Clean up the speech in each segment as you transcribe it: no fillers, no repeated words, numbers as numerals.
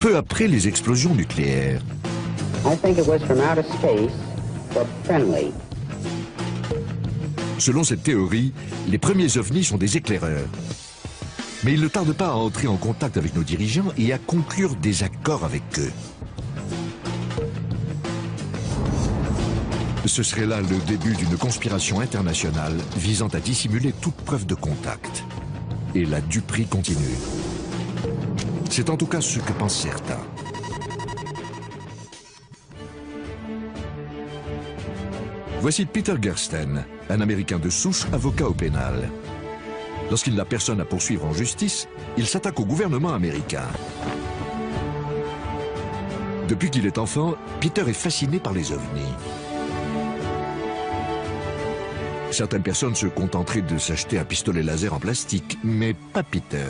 peu après les explosions nucléaires. Selon cette théorie, les premiers ovnis sont des éclaireurs. Mais ils ne tardent pas à entrer en contact avec nos dirigeants et à conclure des accords avec eux. Ce serait là le début d'une conspiration internationale visant à dissimuler toute preuve de contact. Et la duperie continue. C'est en tout cas ce que pensent certains. Voici Peter Gersten, un Américain de souche, avocat au pénal. Lorsqu'il n'a personne à poursuivre en justice, il s'attaque au gouvernement américain. Depuis qu'il est enfant, Peter est fasciné par les ovnis. Certaines personnes se contenteraient de s'acheter un pistolet laser en plastique, mais pas Peter.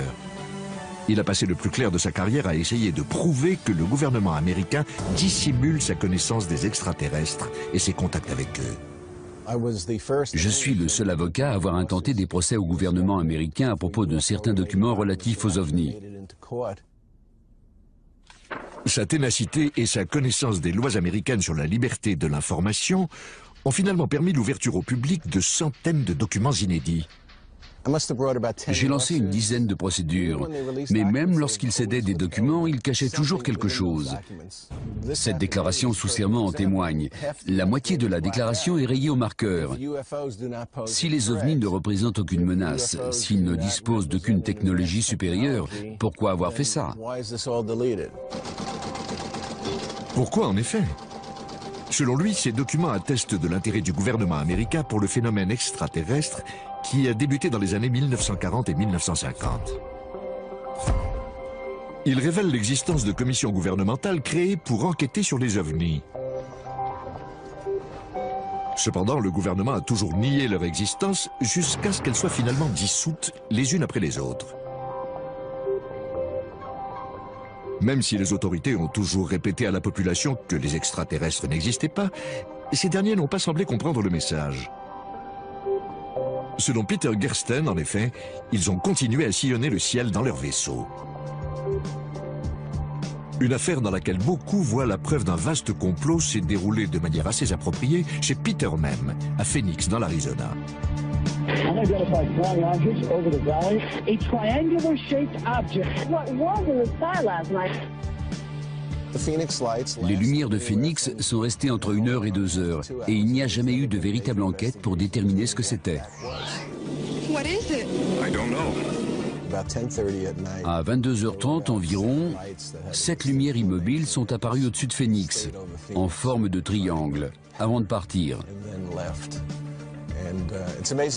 Il a passé le plus clair de sa carrière à essayer de prouver que le gouvernement américain dissimule sa connaissance des extraterrestres et ses contacts avec eux. Je suis le seul avocat à avoir intenté des procès au gouvernement américain à propos de certains documents relatifs aux ovnis. Sa ténacité et sa connaissance des lois américaines sur la liberté de l'information ont finalement permis l'ouverture au public de centaines de documents inédits. J'ai lancé une dizaine de procédures, mais même lorsqu'il cédait des documents, il cachait toujours quelque chose. Cette déclaration sous serment en témoigne. La moitié de la déclaration est rayée au marqueur. Si les ovnis ne représentent aucune menace, s'ils ne disposent d'aucune technologie supérieure, pourquoi avoir fait ça? Pourquoi en effet? Selon lui, ces documents attestent de l'intérêt du gouvernement américain pour le phénomène extraterrestre qui a débuté dans les années 1940 et 1950. Il révèle l'existence de commissions gouvernementales créées pour enquêter sur les ovnis. Cependant, le gouvernement a toujours nié leur existence jusqu'à ce qu'elles soient finalement dissoutes les unes après les autres. Même si les autorités ont toujours répété à la population que les extraterrestres n'existaient pas, ces derniers n'ont pas semblé comprendre le message. Selon Peter Gersten, en effet, ils ont continué à sillonner le ciel dans leur vaisseau. Une affaire dans laquelle beaucoup voient la preuve d'un vaste complot s'est déroulée de manière assez appropriée chez Peter même, à Phoenix, dans l'Arizona. Unidentified flying objects over the valley. A triangular-shaped object. What was in the sky last night? Les lumières de Phoenix sont restées entre 1 heure et 2 heures, et il n'y a jamais eu de véritable enquête pour déterminer ce que c'était. À 22h30 environ, 7 lumières immobiles sont apparues au-dessus de Phoenix, en forme de triangle, avant de partir.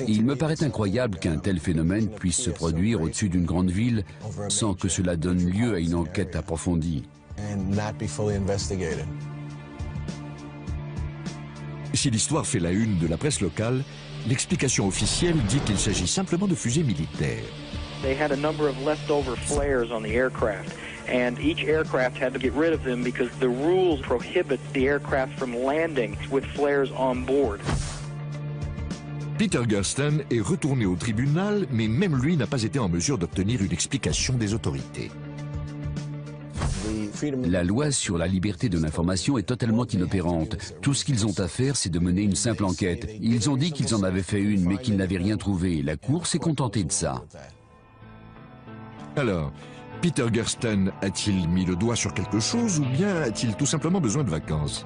Il me paraît incroyable qu'un tel phénomène puisse se produire au-dessus d'une grande ville sans que cela donne lieu à une enquête approfondie. Si l'histoire fait la une de la presse locale, l'explication officielle dit qu'il s'agit simplement de fusées militaires. They had a number of leftover flares on the aircraft, and each aircraft had to get rid of them because the rules prohibit the aircraft from landing with flares on board. Peter Gersten est retourné au tribunal, mais même lui n'a pas été en mesure d'obtenir une explication des autorités. La loi sur la liberté de l'information est totalement inopérante. Tout ce qu'ils ont à faire, c'est de mener une simple enquête. Ils ont dit qu'ils en avaient fait une, mais qu'ils n'avaient rien trouvé. La Cour s'est contentée de ça. Alors, Peter Gersten a-t-il mis le doigt sur quelque chose ou bien a-t-il tout simplement besoin de vacances?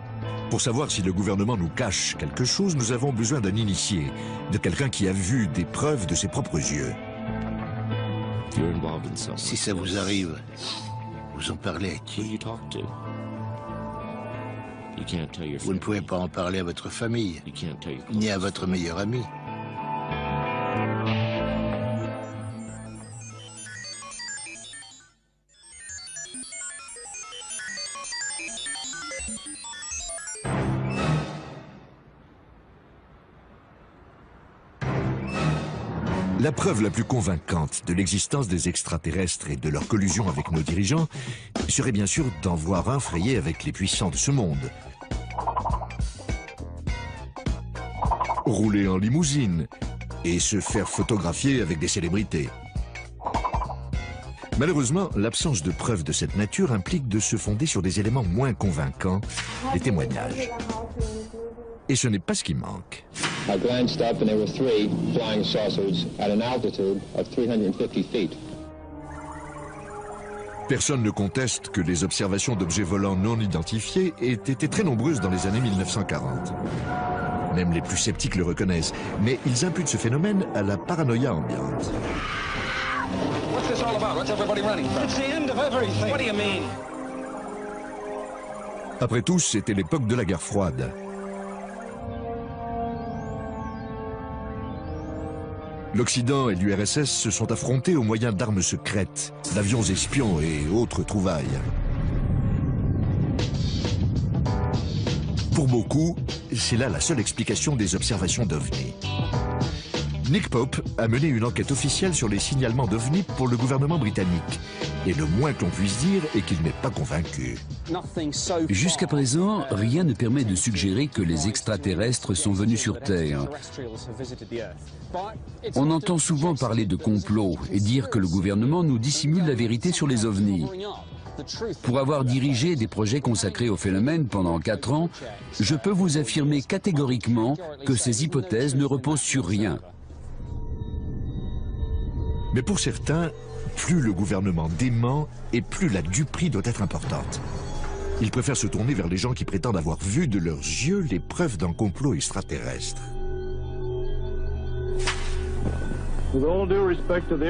Pour savoir si le gouvernement nous cache quelque chose, nous avons besoin d'un initié, de quelqu'un qui a vu des preuves de ses propres yeux. Si ça vous arrive, vous en parlez à qui? Vous ne pouvez pas en parler à votre famille, ni à votre meilleur ami. La preuve la plus convaincante de l'existence des extraterrestres et de leur collusion avec nos dirigeants serait bien sûr d'en voir un frayer avec les puissants de ce monde. Rouler en limousine et se faire photographier avec des célébrités. Malheureusement, l'absence de preuves de cette nature implique de se fonder sur des éléments moins convaincants, les témoignages. Et ce n'est pas ce qui manque. I glanced up and there were 3 flying saucers at an altitude of 350 feet. Personne ne conteste que les observations d'objets volants non identifiés aient été très nombreuses dans les années 1940. Même les plus sceptiques le reconnaissent, mais ils imputent ce phénomène à la paranoïa ambiante. What's this all about? What's everybody running from? It's the end of everything. What do you mean? Après tout, c'était l'époque de la guerre froide. L'Occident et l'URSS se sont affrontés au moyen d'armes secrètes, d'avions espions et autres trouvailles. Pour beaucoup, c'est là la seule explication des observations d'OVNI. Nick Pope a mené une enquête officielle sur les signalements d'OVNI pour le gouvernement britannique. Et le moins que l'on puisse dire est qu'il n'est pas convaincu. Jusqu'à présent, rien ne permet de suggérer que les extraterrestres sont venus sur Terre. On entend souvent parler de complot et dire que le gouvernement nous dissimule la vérité sur les ovnis. Pour avoir dirigé des projets consacrés au phénomène pendant 4 ans, je peux vous affirmer catégoriquement que ces hypothèses ne reposent sur rien. Mais pour certains, plus le gouvernement dément et plus la duperie doit être importante. Ils préfèrent se tourner vers les gens qui prétendent avoir vu de leurs yeux les preuves d'un complot extraterrestre.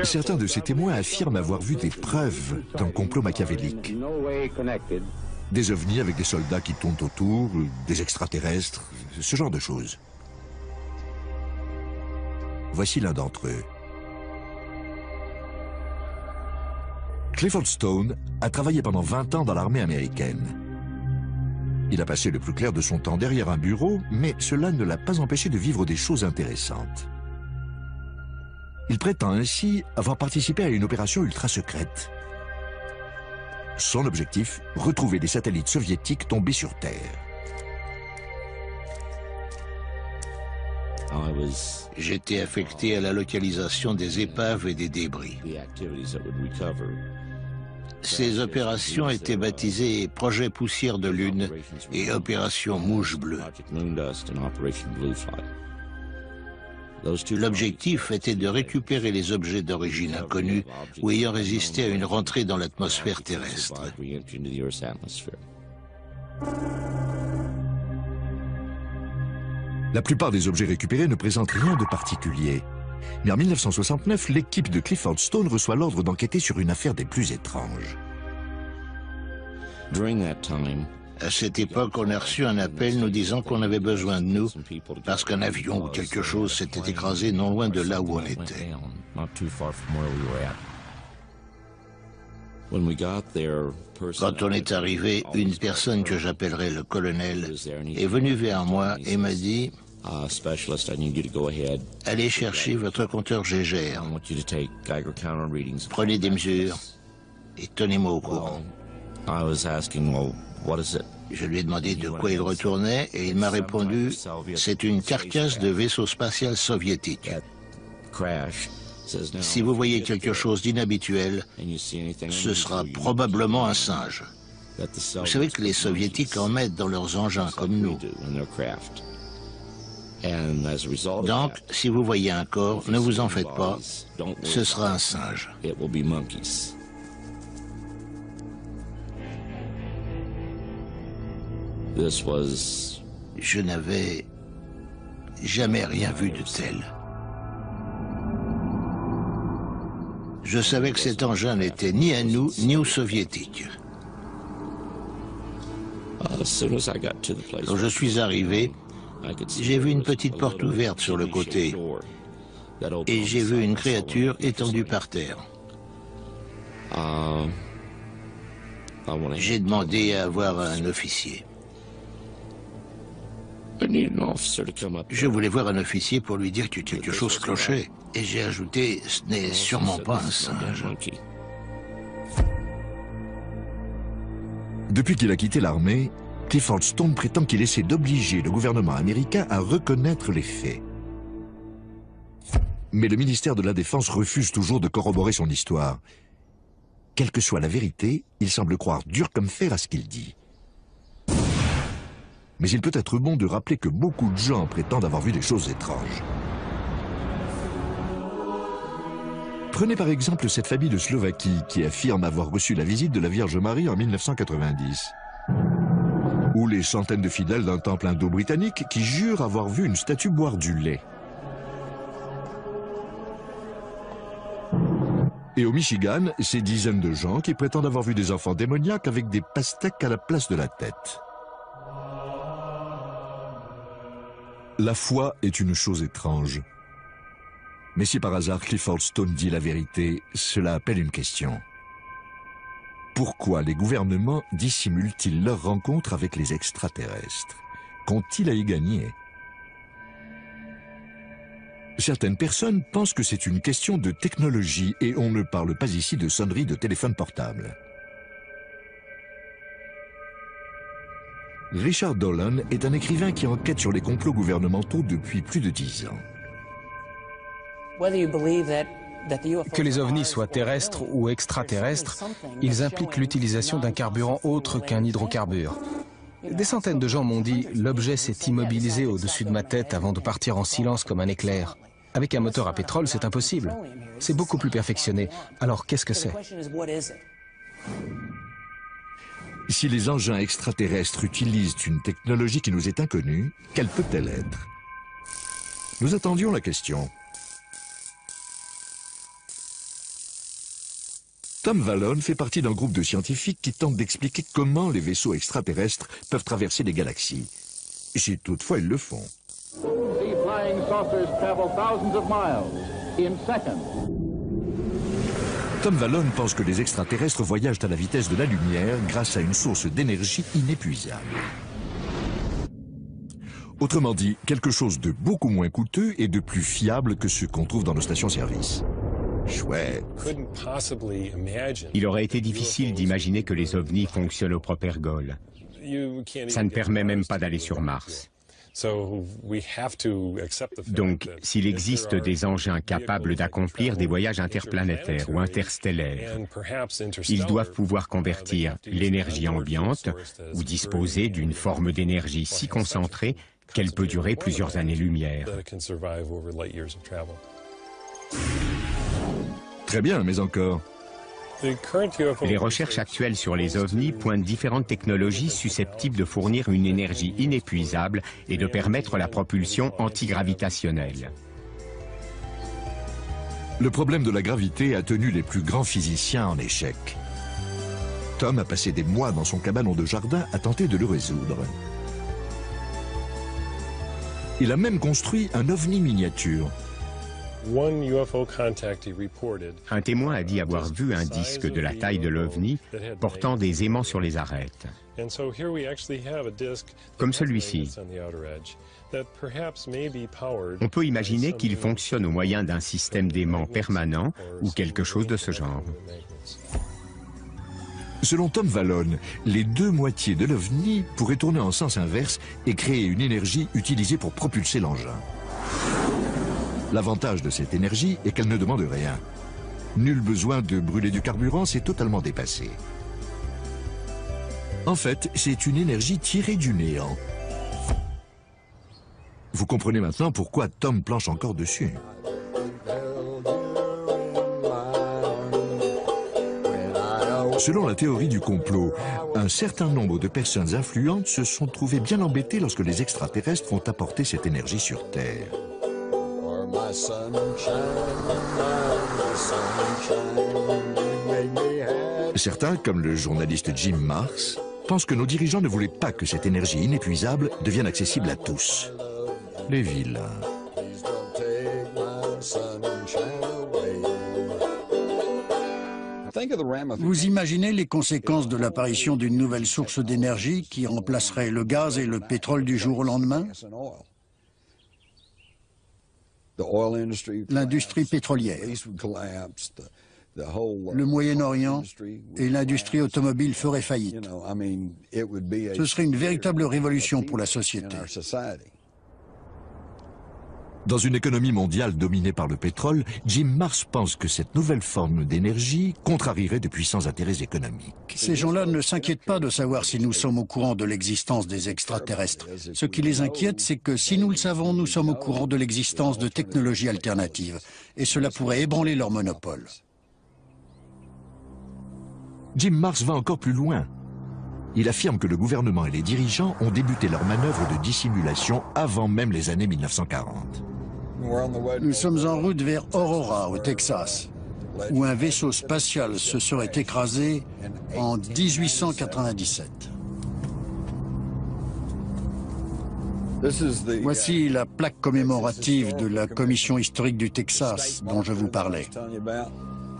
Certains de ces témoins affirment avoir vu des preuves d'un complot machiavélique. Des ovnis avec des soldats qui tournent autour, des extraterrestres, ce genre de choses. Voici l'un d'entre eux. Clifford Stone a travaillé pendant 20 ans dans l'armée américaine. Il a passé le plus clair de son temps derrière un bureau, mais cela ne l'a pas empêché de vivre des choses intéressantes. Il prétend ainsi avoir participé à une opération ultra secrète. Son objectif, retrouver des satellites soviétiques tombés sur Terre. J'étais affecté à la localisation des épaves et des débris. Ces opérations étaient baptisées Projet Poussière de Lune et Opération Mouche Bleue. L'objectif était de récupérer les objets d'origine inconnue ou ayant résisté à une rentrée dans l'atmosphère terrestre. La plupart des objets récupérés ne présentent rien de particulier. Mais en 1969, l'équipe de Clifford Stone reçoit l'ordre d'enquêter sur une affaire des plus étranges. À cette époque, on a reçu un appel nous disant qu'on avait besoin de nous parce qu'un avion ou quelque chose s'était écrasé non loin de là où on était. Quand on est arrivé, une personne que j'appellerai le colonel est venue vers moi et m'a dit « Allez chercher votre compteur Geiger. Prenez des mesures et tenez-moi au courant. » Je lui ai demandé de quoi il retournait et il m'a répondu « C'est une carcasse de vaisseau spatial soviétique. Si vous voyez quelque chose d'inhabituel, ce sera probablement un singe. Vous savez que les Soviétiques en mettent dans leurs engins comme nous. Donc, si vous voyez un corps, ne vous en faites pas, ce sera un singe. » Je n'avais jamais rien vu de tel. Je savais que cet engin n'était ni à nous, ni aux Soviétiques. Quand je suis arrivé, j'ai vu une petite porte ouverte sur le côté et j'ai vu une créature étendue par terre. J'ai demandé à avoir un officier. Je voulais voir un officier pour lui dire que quelque chose clochait. Et j'ai ajouté, ce n'est sûrement pas un singe. Depuis qu'il a quitté l'armée, Clifford Stone prétend qu'il essaie d'obliger le gouvernement américain à reconnaître les faits. Mais le ministère de la Défense refuse toujours de corroborer son histoire. Quelle que soit la vérité, il semble croire dur comme fer à ce qu'il dit. Mais il peut être bon de rappeler que beaucoup de gens prétendent avoir vu des choses étranges. Prenez par exemple cette famille de Slovaquie qui affirme avoir reçu la visite de la Vierge Marie en 1990. Ou les centaines de fidèles d'un temple indo-britannique qui jurent avoir vu une statue boire du lait. Et au Michigan, ces dizaines de gens qui prétendent avoir vu des enfants démoniaques avec des pastèques à la place de la tête. La foi est une chose étrange. Mais si par hasard Clifford Stone dit la vérité, cela appelle une question. Pourquoi les gouvernements dissimulent-ils leur rencontre avec les extraterrestres? Qu'ont-ils à y gagner? Certaines personnes pensent que c'est une question de technologie et on ne parle pas ici de sonnerie de téléphone portable. Richard Dolan est un écrivain qui enquête sur les complots gouvernementaux depuis plus de 10 ans. Que les ovnis soient terrestres ou extraterrestres, ils impliquent l'utilisation d'un carburant autre qu'un hydrocarbure. Des centaines de gens m'ont dit « l'objet s'est immobilisé au-dessus de ma tête avant de partir en silence comme un éclair ». Avec un moteur à pétrole, c'est impossible. C'est beaucoup plus perfectionné. Alors qu'est-ce que c'est? Si les engins extraterrestres utilisent une technologie qui nous est inconnue, quelle peut-elle être? Nous attendions la question. Tom Vallone fait partie d'un groupe de scientifiques qui tentent d'expliquer comment les vaisseaux extraterrestres peuvent traverser les galaxies. Si toutefois ils le font. Tom Vallone pense que les extraterrestres voyagent à la vitesse de la lumière grâce à une source d'énergie inépuisable. Autrement dit, quelque chose de beaucoup moins coûteux et de plus fiable que ce qu'on trouve dans nos stations-service. Chouette. Il aurait été difficile d'imaginer que les ovnis fonctionnent au propergol. Ça ne permet même pas d'aller sur Mars. Donc, s'il existe des engins capables d'accomplir des voyages interplanétaires ou interstellaires, ils doivent pouvoir convertir l'énergie ambiante ou disposer d'une forme d'énergie si concentrée qu'elle peut durer plusieurs années-lumière. Très bien, mais encore. Les recherches actuelles sur les ovnis pointent différentes technologies susceptibles de fournir une énergie inépuisable et de permettre la propulsion antigravitationnelle. Le problème de la gravité a tenu les plus grands physiciens en échec. Tom a passé des mois dans son cabanon de jardin à tenter de le résoudre. Il a même construit un ovni miniature. Un témoin a dit avoir vu un disque de la taille de l'OVNI portant des aimants sur les arêtes. Comme celui-ci. On peut imaginer qu'il fonctionne au moyen d'un système d'aimants permanent ou quelque chose de ce genre. Selon Tom Vallone, les deux moitiés de l'OVNI pourraient tourner en sens inverse et créer une énergie utilisée pour propulser l'engin. L'avantage de cette énergie est qu'elle ne demande rien. Nul besoin de brûler du carburant, c'est totalement dépassé. En fait, c'est une énergie tirée du néant. Vous comprenez maintenant pourquoi Tom planche encore dessus. Selon la théorie du complot, un certain nombre de personnes influentes se sont trouvées bien embêtées lorsque les extraterrestres ont apporté cette énergie sur Terre. Certains, comme le journaliste Jim Marks, pensent que nos dirigeants ne voulaient pas que cette énergie inépuisable devienne accessible à tous. Les vilains. Vous imaginez les conséquences de l'apparition d'une nouvelle source d'énergie qui remplacerait le gaz et le pétrole du jour au lendemain? L'industrie pétrolière, le Moyen-Orient et l'industrie automobile feraient faillite. Ce serait une véritable révolution pour la société. Dans une économie mondiale dominée par le pétrole, Jim Marrs pense que cette nouvelle forme d'énergie contrarierait de puissants intérêts économiques. Ces gens-là ne s'inquiètent pas de savoir si nous sommes au courant de l'existence des extraterrestres. Ce qui les inquiète, c'est que si nous le savons, nous sommes au courant de l'existence de technologies alternatives. Et cela pourrait ébranler leur monopole. Jim Marrs va encore plus loin. Il affirme que le gouvernement et les dirigeants ont débuté leurs manœuvres de dissimulation avant même les années 1940. Nous sommes en route vers Aurora, au Texas, où un vaisseau spatial se serait écrasé en 1897. Voici la plaque commémorative de la Commission historique du Texas dont je vous parlais.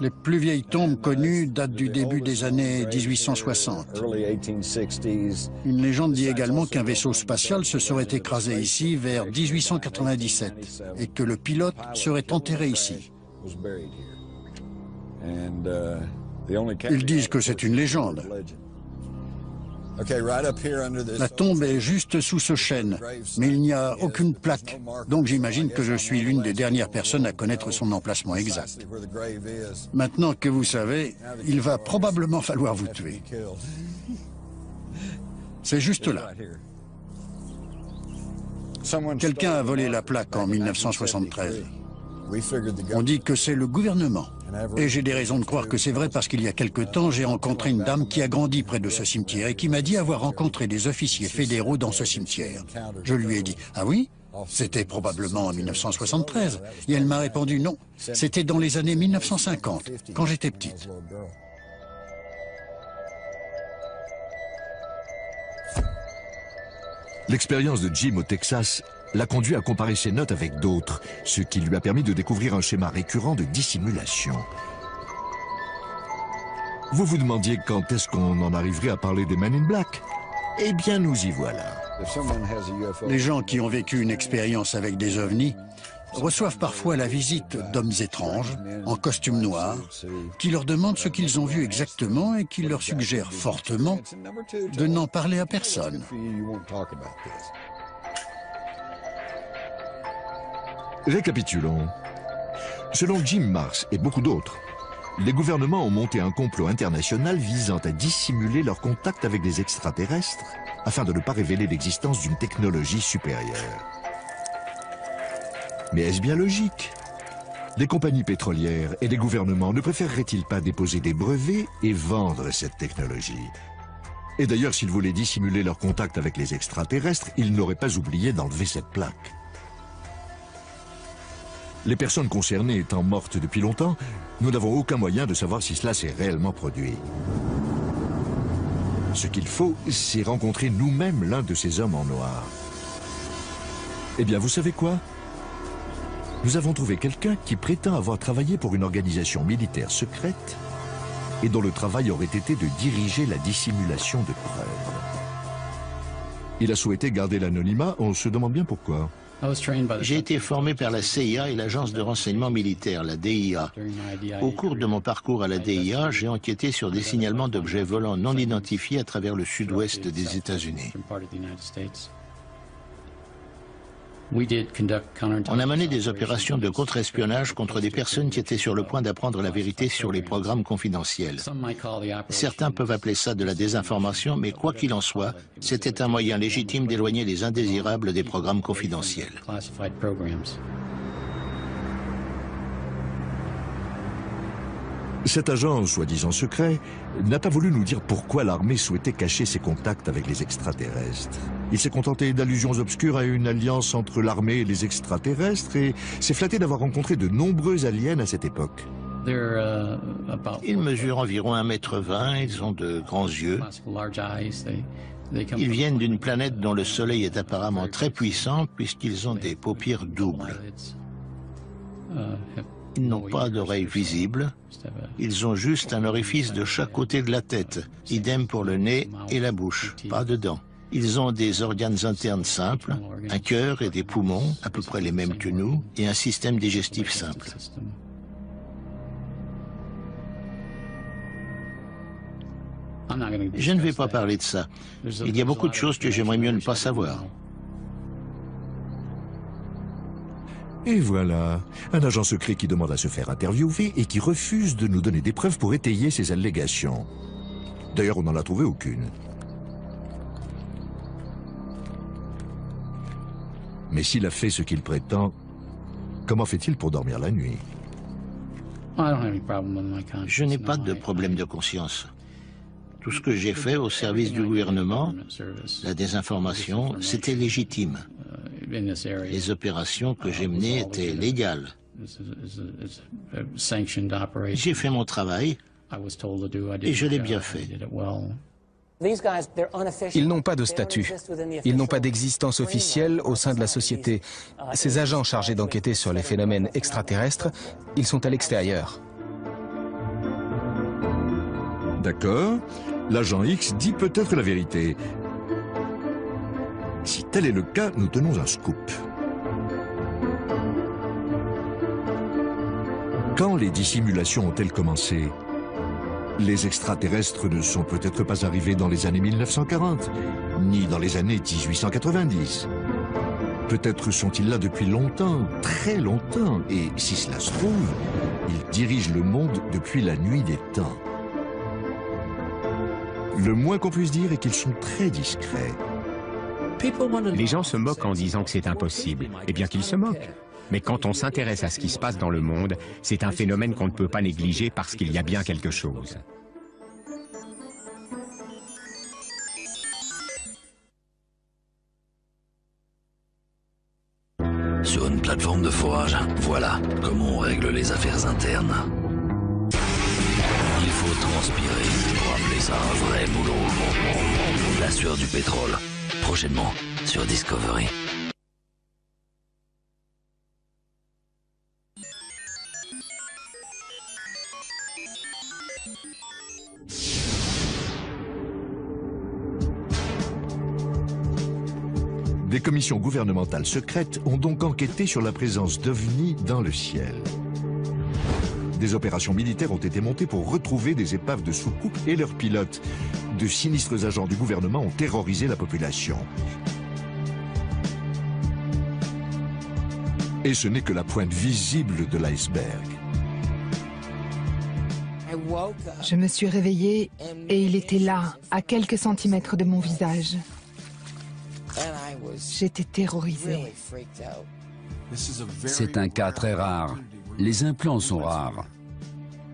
Les plus vieilles tombes connues datent du début des années 1860. Une légende dit également qu'un vaisseau spatial se serait écrasé ici vers 1897 et que le pilote serait enterré ici. Ils disent que c'est une légende. La tombe est juste sous ce chêne, mais il n'y a aucune plaque. Donc j'imagine que je suis l'une des dernières personnes à connaître son emplacement exact. Maintenant que vous savez, il va probablement falloir vous tuer. C'est juste là. Quelqu'un a volé la plaque en 1973. On dit que c'est le gouvernement. Et j'ai des raisons de croire que c'est vrai parce qu'il y a quelque temps, j'ai rencontré une dame qui a grandi près de ce cimetière et qui m'a dit avoir rencontré des officiers fédéraux dans ce cimetière. Je lui ai dit « Ah oui ? C'était probablement en 1973. » Et elle m'a répondu « Non, c'était dans les années 1950, quand j'étais petite. » L'expérience de Jim au Texas l'a conduit à comparer ses notes avec d'autres, ce qui lui a permis de découvrir un schéma récurrent de dissimulation. Vous vous demandiez quand est-ce qu'on en arriverait à parler des Men in Black? Eh bien, nous y voilà. Les gens qui ont vécu une expérience avec des ovnis reçoivent parfois la visite d'hommes étranges, en costume noir, qui leur demandent ce qu'ils ont vu exactement et qui leur suggèrent fortement de n'en parler à personne. Récapitulons. Selon Jim Marrs et beaucoup d'autres, les gouvernements ont monté un complot international visant à dissimuler leurs contacts avec des extraterrestres afin de ne pas révéler l'existence d'une technologie supérieure. Mais est-ce bien logique? Les compagnies pétrolières et les gouvernements ne préféreraient-ils pas déposer des brevets et vendre cette technologie? Et d'ailleurs, s'ils voulaient dissimuler leurs contacts avec les extraterrestres, ils n'auraient pas oublié d'enlever cette plaque. Les personnes concernées étant mortes depuis longtemps, nous n'avons aucun moyen de savoir si cela s'est réellement produit. Ce qu'il faut, c'est rencontrer nous-mêmes l'un de ces hommes en noir. Eh bien, vous savez quoi? Nous avons trouvé quelqu'un qui prétend avoir travaillé pour une organisation militaire secrète et dont le travail aurait été de diriger la dissimulation de preuves. Il a souhaité garder l'anonymat, on se demande bien pourquoi. J'ai été formé par la CIA et l'agence de renseignement militaire, la DIA. Au cours de mon parcours à la DIA, j'ai enquêté sur des signalements d'objets volants non identifiés à travers le sud-ouest des États-Unis. On a mené des opérations de contre-espionnage contre des personnes qui étaient sur le point d'apprendre la vérité sur les programmes confidentiels. Certains peuvent appeler ça de la désinformation, mais quoi qu'il en soit, c'était un moyen légitime d'éloigner les indésirables des programmes confidentiels. Cet agent, soi-disant secret, n'a pas voulu nous dire pourquoi l'armée souhaitait cacher ses contacts avec les extraterrestres. Il s'est contenté d'allusions obscures à une alliance entre l'armée et les extraterrestres et s'est flatté d'avoir rencontré de nombreux aliens à cette époque. Ils mesurent environ 1,20 m, ils ont de grands yeux. Ils viennent d'une planète dont le soleil est apparemment très puissant puisqu'ils ont des paupières doubles. Ils n'ont pas d'oreilles visibles, ils ont juste un orifice de chaque côté de la tête, idem pour le nez et la bouche, pas de dents. Ils ont des organes internes simples, un cœur et des poumons, à peu près les mêmes que nous, et un système digestif simple. Je ne vais pas parler de ça. Il y a beaucoup de choses que j'aimerais mieux ne pas savoir. Et voilà, un agent secret qui demande à se faire interviewer et qui refuse de nous donner des preuves pour étayer ses allégations. D'ailleurs, on n'en a trouvé aucune. Mais s'il a fait ce qu'il prétend, comment fait-il pour dormir la nuit? Je n'ai pas de problème de conscience. Tout ce que j'ai fait au service du gouvernement, la désinformation, c'était légitime. Les opérations que j'ai menées étaient légales. J'ai fait mon travail et je l'ai bien fait. Ils n'ont pas de statut. Ils n'ont pas d'existence officielle au sein de la société. Ces agents chargés d'enquêter sur les phénomènes extraterrestres, ils sont à l'extérieur. D'accord. L'agent X dit peut-être la vérité. Si tel est le cas, nous tenons un scoop. Quand les dissimulations ont-elles commencé? Les extraterrestres ne sont peut-être pas arrivés dans les années 1940, ni dans les années 1890. Peut-être sont-ils là depuis longtemps, très longtemps, et si cela se trouve, ils dirigent le monde depuis la nuit des temps. Le moins qu'on puisse dire est qu'ils sont très discrets. Les gens se moquent en disant que c'est impossible. Eh bien qu'ils se moquent. Mais quand on s'intéresse à ce qui se passe dans le monde, c'est un phénomène qu'on ne peut pas négliger parce qu'il y a bien quelque chose. Sur une plateforme de forage, voilà comment on règle les affaires internes. Il faut transpirer pour appeler ça un vrai boulot. La sueur du pétrole, prochainement sur Discovery. Des commissions gouvernementales secrètes ont donc enquêté sur la présence d'OVNI dans le ciel. Des opérations militaires ont été montées pour retrouver des épaves de soucoupes et leurs pilotes. De sinistres agents du gouvernement ont terrorisé la population. Et ce n'est que la pointe visible de l'iceberg. Je me suis réveillée et il était là, à quelques centimètres de mon visage. J'étais terrorisée. C'est un cas très rare. Les implants sont rares.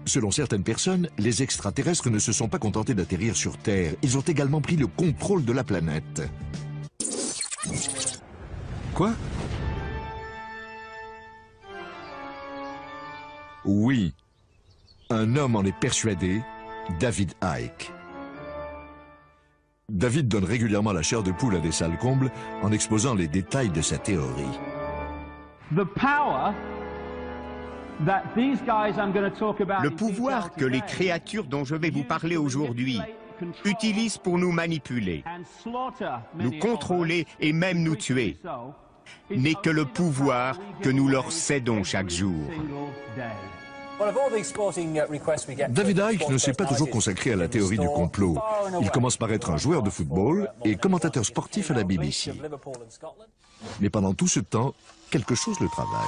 Selon certaines personnes, les extraterrestres ne se sont pas contentés d'atterrir sur Terre. Ils ont également pris le contrôle de la planète. Quoi? Oui. Un homme en est persuadé, David Icke. David donne régulièrement la chair de poule à des salles combles en exposant les détails de sa théorie. Le pouvoir que les créatures dont je vais vous parler aujourd'hui utilisent pour nous manipuler, nous contrôler et même nous tuer, n'est que le pouvoir que nous leur cédons chaque jour. David Icke ne s'est pas toujours consacré à la théorie du complot. Il commence par être un joueur de football et commentateur sportif à la BBC. Mais pendant tout ce temps, quelque chose le travaille.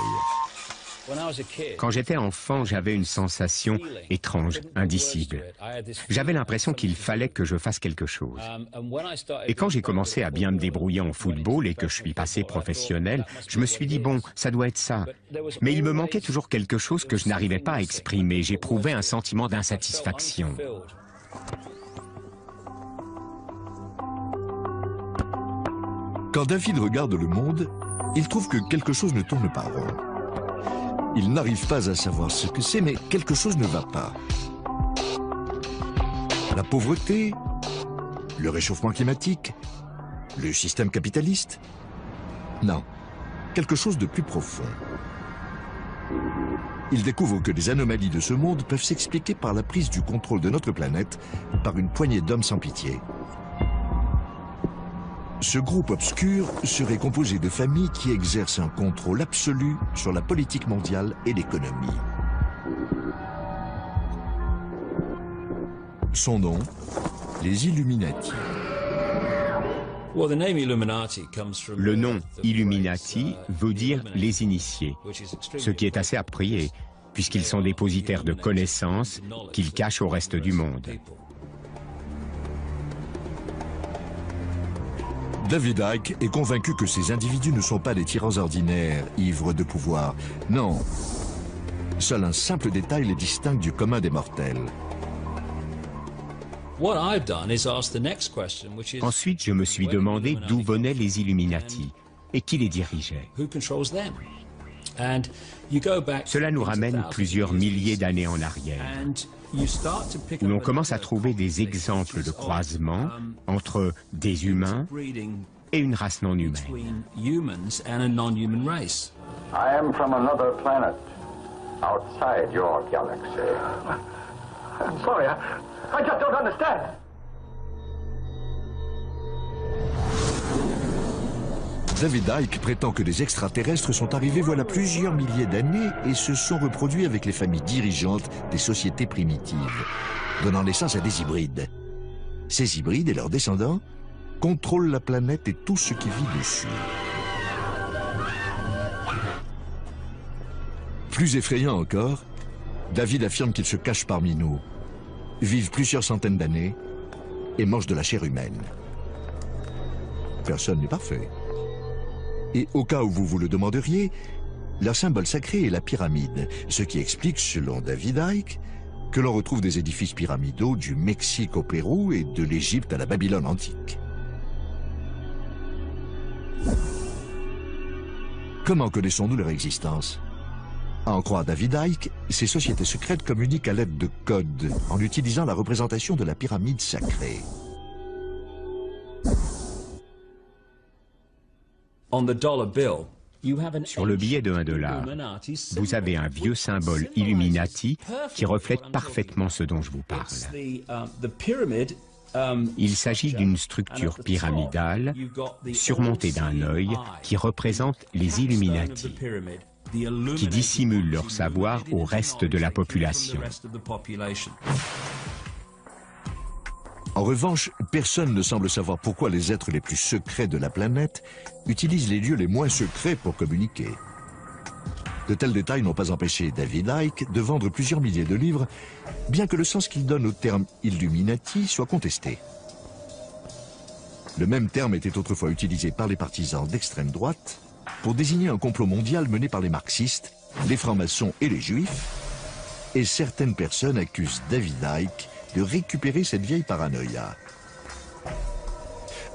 Quand j'étais enfant, j'avais une sensation étrange, indicible. J'avais l'impression qu'il fallait que je fasse quelque chose. Et quand j'ai commencé à bien me débrouiller en football et que je suis passé professionnel, je me suis dit, bon, ça doit être ça. Mais il me manquait toujours quelque chose que je n'arrivais pas à exprimer. J'éprouvais un sentiment d'insatisfaction. Quand David regarde le monde, il trouve que quelque chose ne tourne pas rond. Il n'arrive pas à savoir ce que c'est, mais quelque chose ne va pas. La pauvreté, le réchauffement climatique, le système capitaliste? Non, quelque chose de plus profond. Il découvre que les anomalies de ce monde peuvent s'expliquer par la prise du contrôle de notre planète par une poignée d'hommes sans pitié. Ce groupe obscur serait composé de familles qui exercent un contrôle absolu sur la politique mondiale et l'économie. Son nom, les Illuminati. Le nom Illuminati veut dire les initiés, ce qui est assez approprié, puisqu'ils sont dépositaires de connaissances qu'ils cachent au reste du monde. David Icke est convaincu que ces individus ne sont pas des tyrans ordinaires, ivres de pouvoir. Non. Seul un simple détail les distingue du commun des mortels. Ensuite, je me suis demandé d'où venaient les Illuminati et qui les dirigeait. Cela nous ramène plusieurs milliers d'années en arrière, où l'on commence à trouver des exemples de croisements entre des humains et une race non humaine. I am from another planet, outside your galaxy. I'm sorry, I just don't understand. David Icke prétend que des extraterrestres sont arrivés voilà plusieurs milliers d'années et se sont reproduits avec les familles dirigeantes des sociétés primitives, donnant naissance à des hybrides. Ces hybrides et leurs descendants contrôlent la planète et tout ce qui vit dessus. Plus effrayant encore, David affirme qu'ils se cachent parmi nous, vivent plusieurs centaines d'années et mangent de la chair humaine. Personne n'est parfait. Et au cas où vous vous le demanderiez, leur symbole sacré est la pyramide, ce qui explique, selon David Icke, que l'on retrouve des édifices pyramidaux du Mexique au Pérou et de l'Égypte à la Babylone antique. Comment connaissons-nous leur existence? À en croire David Icke, ces sociétés secrètes communiquent à l'aide de codes, en utilisant la représentation de la pyramide sacrée. Sur le billet de $1, vous avez un vieux symbole Illuminati qui reflète parfaitement ce dont je vous parle. Il s'agit d'une structure pyramidale surmontée d'un œil qui représente les Illuminati, qui dissimulent leur savoir au reste de la population. En revanche, personne ne semble savoir pourquoi les êtres les plus secrets de la planète utilisent les lieux les moins secrets pour communiquer. De tels détails n'ont pas empêché David Icke de vendre plusieurs milliers de livres, bien que le sens qu'il donne au terme Illuminati soit contesté. Le même terme était autrefois utilisé par les partisans d'extrême droite pour désigner un complot mondial mené par les marxistes, les francs-maçons et les juifs, et certaines personnes accusent David Icke de récupérer cette vieille paranoïa.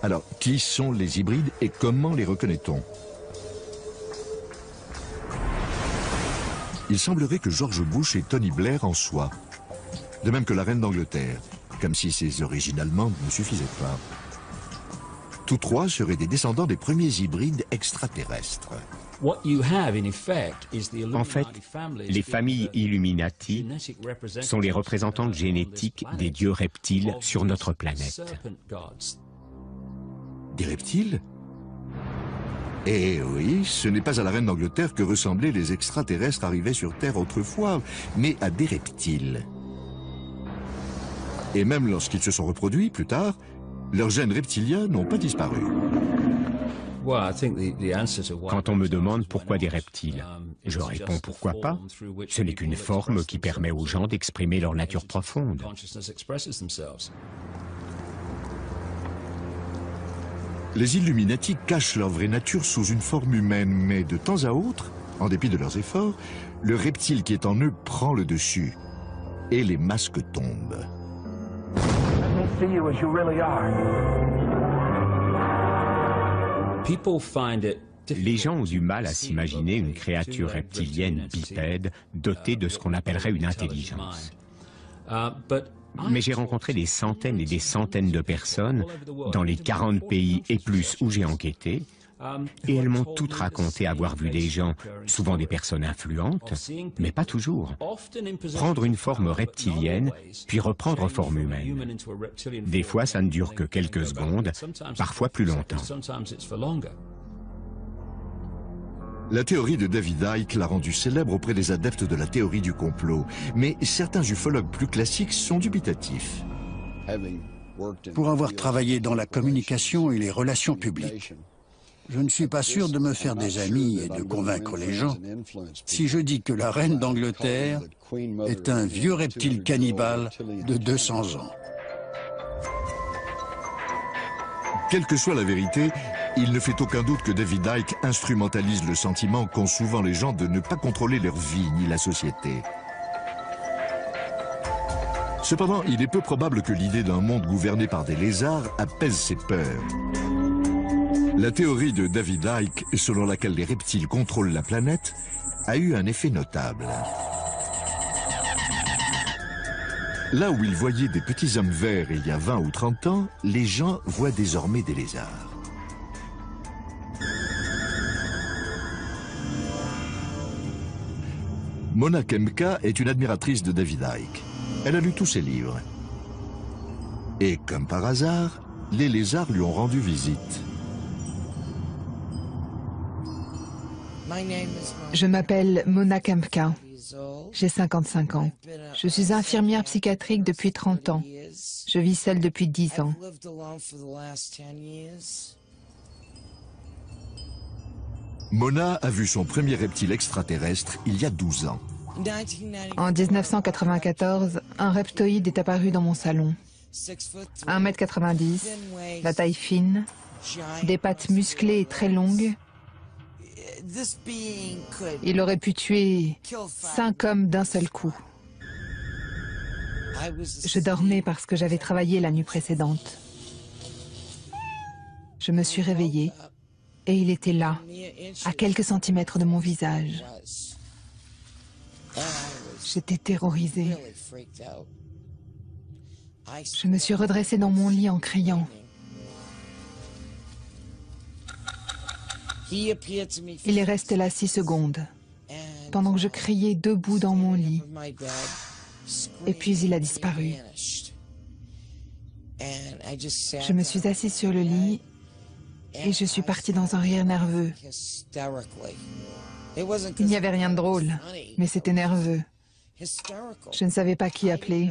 Alors, qui sont les hybrides et comment les reconnaît-on? Il semblerait que George Bush et Tony Blair en soient, de même que la reine d'Angleterre, comme si ses origines allemandes ne suffisaient pas. Tous trois seraient des descendants des premiers hybrides extraterrestres. En fait, les familles Illuminati sont les représentantes génétiques des dieux reptiles sur notre planète. Des reptiles? Eh oui, ce n'est pas à la reine d'Angleterre que ressemblaient les extraterrestres arrivés sur Terre autrefois, mais à des reptiles. Et même lorsqu'ils se sont reproduits plus tard, leurs gènes reptiliens n'ont pas disparu. Quand on me demande pourquoi des reptiles, je réponds pourquoi pas. Ce n'est qu'une forme qui permet aux gens d'exprimer leur nature profonde. Les Illuminati cachent leur vraie nature sous une forme humaine, mais de temps à autre, en dépit de leurs efforts, le reptile qui est en eux prend le dessus et les masques tombent. Les gens ont du mal à s'imaginer une créature reptilienne bipède dotée de ce qu'on appellerait une intelligence. Mais j'ai rencontré des centaines et des centaines de personnes dans les 40 pays et plus où j'ai enquêté, et elles m'ont toutes raconté avoir vu des gens, souvent des personnes influentes, mais pas toujours, prendre une forme reptilienne, puis reprendre forme humaine. Des fois, ça ne dure que quelques secondes, parfois plus longtemps. La théorie de David Icke l'a rendu célèbre auprès des adeptes de la théorie du complot, mais certains ufologues plus classiques sont dubitatifs. pour avoir travaillé dans la communication et les relations publiques. Je ne suis pas sûr de me faire des amis et de convaincre les gens si je dis que la reine d'Angleterre est un vieux reptile cannibale de 200 ans. Quelle que soit la vérité, il ne fait aucun doute que David Icke instrumentalise le sentiment qu'ont souvent les gens de ne pas contrôler leur vie ni la société. Cependant, il est peu probable que l'idée d'un monde gouverné par des lézards apaise ses peurs. La théorie de David Icke, selon laquelle les reptiles contrôlent la planète, a eu un effet notable. Là où ils voyaient des petits hommes verts il y a 20 ou 30 ans, les gens voient désormais des lézards. Mona Kempka est une admiratrice de David Icke. Elle a lu tous ses livres. Et comme par hasard, les lézards lui ont rendu visite. Je m'appelle Mona Kempka. J'ai 55 ans. Je suis infirmière psychiatrique depuis 30 ans. Je vis seule depuis 10 ans. Mona a vu son premier reptile extraterrestre il y a 12 ans. En 1994, un reptoïde est apparu dans mon salon. 1,90 m, la taille fine, des pattes musclées et très longues. Il aurait pu tuer 5 hommes d'un seul coup. Je dormais parce que j'avais travaillé la nuit précédente. Je me suis réveillée et il était là, à quelques centimètres de mon visage. J'étais terrorisée. Je me suis redressée dans mon lit en criant. Il est resté là 6 secondes, pendant que je criais debout dans mon lit. Et puis il a disparu. Je me suis assise sur le lit et je suis partie dans un rire nerveux. Il n'y avait rien de drôle, mais c'était nerveux. Je ne savais pas qui appeler.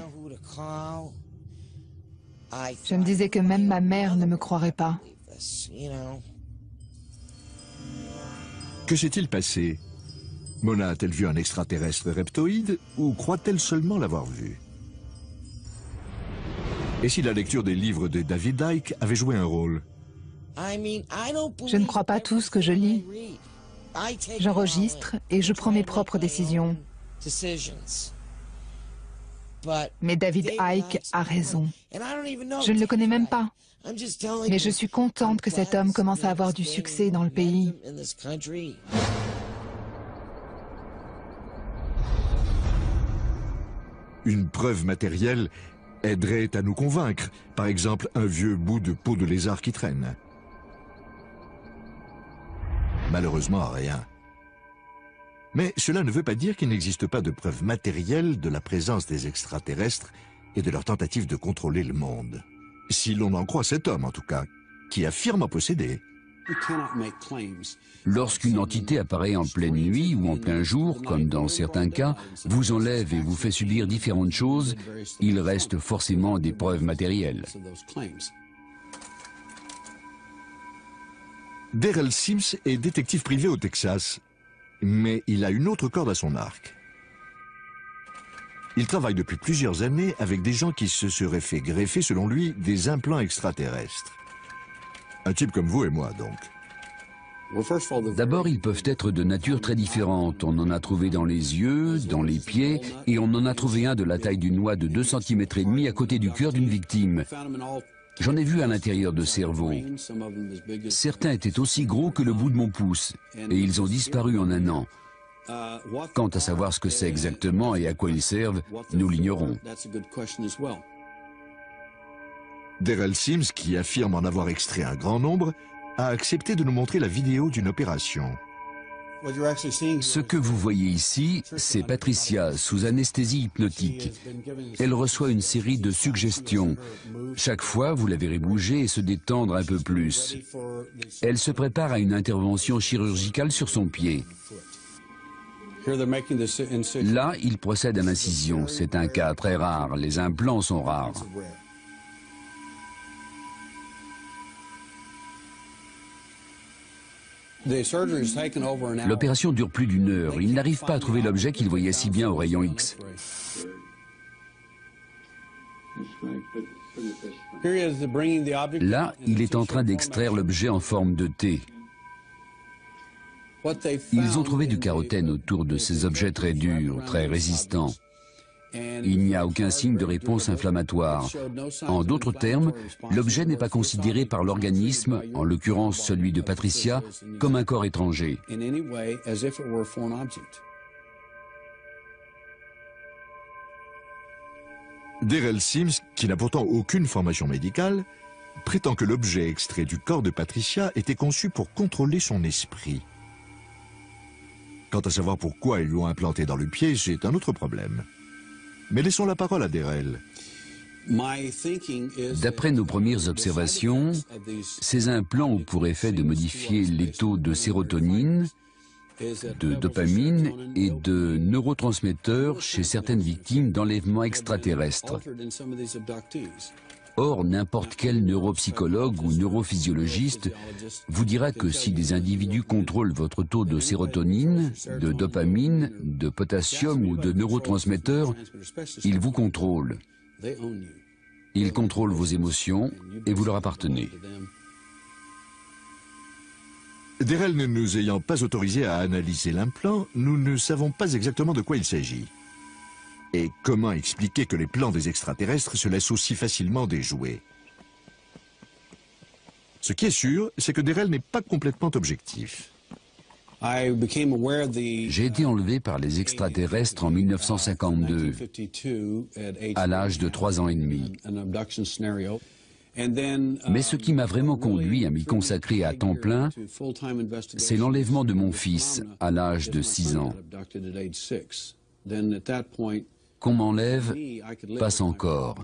Je me disais que même ma mère ne me croirait pas. Que s'est-il passé? Mona a-t-elle vu un extraterrestre reptoïde ou croit-elle seulement l'avoir vu? Et si la lecture des livres de David Icke avait joué un rôle? Je ne crois pas tout ce que je lis. J'enregistre et je prends mes propres décisions. Mais David Icke a raison. Je ne le connais même pas. Mais je suis contente que cet homme commence à avoir du succès dans le pays. Une preuve matérielle aiderait à nous convaincre. Par exemple, un vieux bout de peau de lézard qui traîne. Malheureusement, rien. Mais cela ne veut pas dire qu'il n'existe pas de preuves matérielles de la présence des extraterrestres et de leur tentative de contrôler le monde. Si l'on en croit cet homme, en tout cas, qui affirme en posséder. Lorsqu'une entité apparaît en pleine nuit ou en plein jour, comme dans certains cas, vous enlève et vous fait subir différentes choses, il reste forcément des preuves matérielles. Daryl Sims est détective privé au Texas, mais il a une autre corde à son arc. Il travaille depuis plusieurs années avec des gens qui se seraient fait greffer, selon lui, des implants extraterrestres. Un type comme vous et moi, donc. D'abord, ils peuvent être de nature très différente. On en a trouvé dans les yeux, dans les pieds, et on en a trouvé un de la taille d'une noix de 2,5 cm à côté du cœur d'une victime. J'en ai vu à l'intérieur de cerveau. Certains étaient aussi gros que le bout de mon pouce, et ils ont disparu en 1 an. Quant à savoir ce que c'est exactement et à quoi ils servent, nous l'ignorons. Daryl Sims, qui affirme en avoir extrait un grand nombre, a accepté de nous montrer la vidéo d'une opération. Ce que vous voyez ici, c'est Patricia sous anesthésie hypnotique. Elle reçoit une série de suggestions. Chaque fois, vous la verrez bouger et se détendre un peu plus. Elle se prépare à une intervention chirurgicale sur son pied. Là, il procède à l'incision. C'est un cas très rare. Les implants sont rares. L'opération dure plus d'1 heure. Il n'arrive pas à trouver l'objet qu'il voyait si bien au rayon X. Là, il est en train d'extraire l'objet en forme de T. Ils ont trouvé du carotène autour de ces objets très durs, très résistants. Il n'y a aucun signe de réponse inflammatoire. En d'autres termes, l'objet n'est pas considéré par l'organisme, en l'occurrence celui de Patricia, comme un corps étranger. Darrell Sims, qui n'a pourtant aucune formation médicale, prétend que l'objet extrait du corps de Patricia était conçu pour contrôler son esprit. Quant à savoir pourquoi ils lui ont implanté dans le pied, c'est un autre problème. Mais laissons la parole à Darrell. D'après nos premières observations, ces implants ont pour effet de modifier les taux de sérotonine, de dopamine et de neurotransmetteurs chez certaines victimes d'enlèvements extraterrestres. Or, n'importe quel neuropsychologue ou neurophysiologiste vous dira que si des individus contrôlent votre taux de sérotonine, de dopamine, de potassium ou de neurotransmetteurs, ils vous contrôlent. Ils contrôlent vos émotions et vous leur appartenez. Darrell ne nous ayant pas autorisé à analyser l'implant, nous ne savons pas exactement de quoi il s'agit. Et comment expliquer que les plans des extraterrestres se laissent aussi facilement déjouer? Ce qui est sûr, c'est que Darrell n'est pas complètement objectif. J'ai été enlevé par les extraterrestres en 1952, à l'âge de 3 ans et demi. Mais ce qui m'a vraiment conduit à m'y consacrer à temps plein, c'est l'enlèvement de mon fils à l'âge de 6 ans. Qu'on m'enlève passe encore.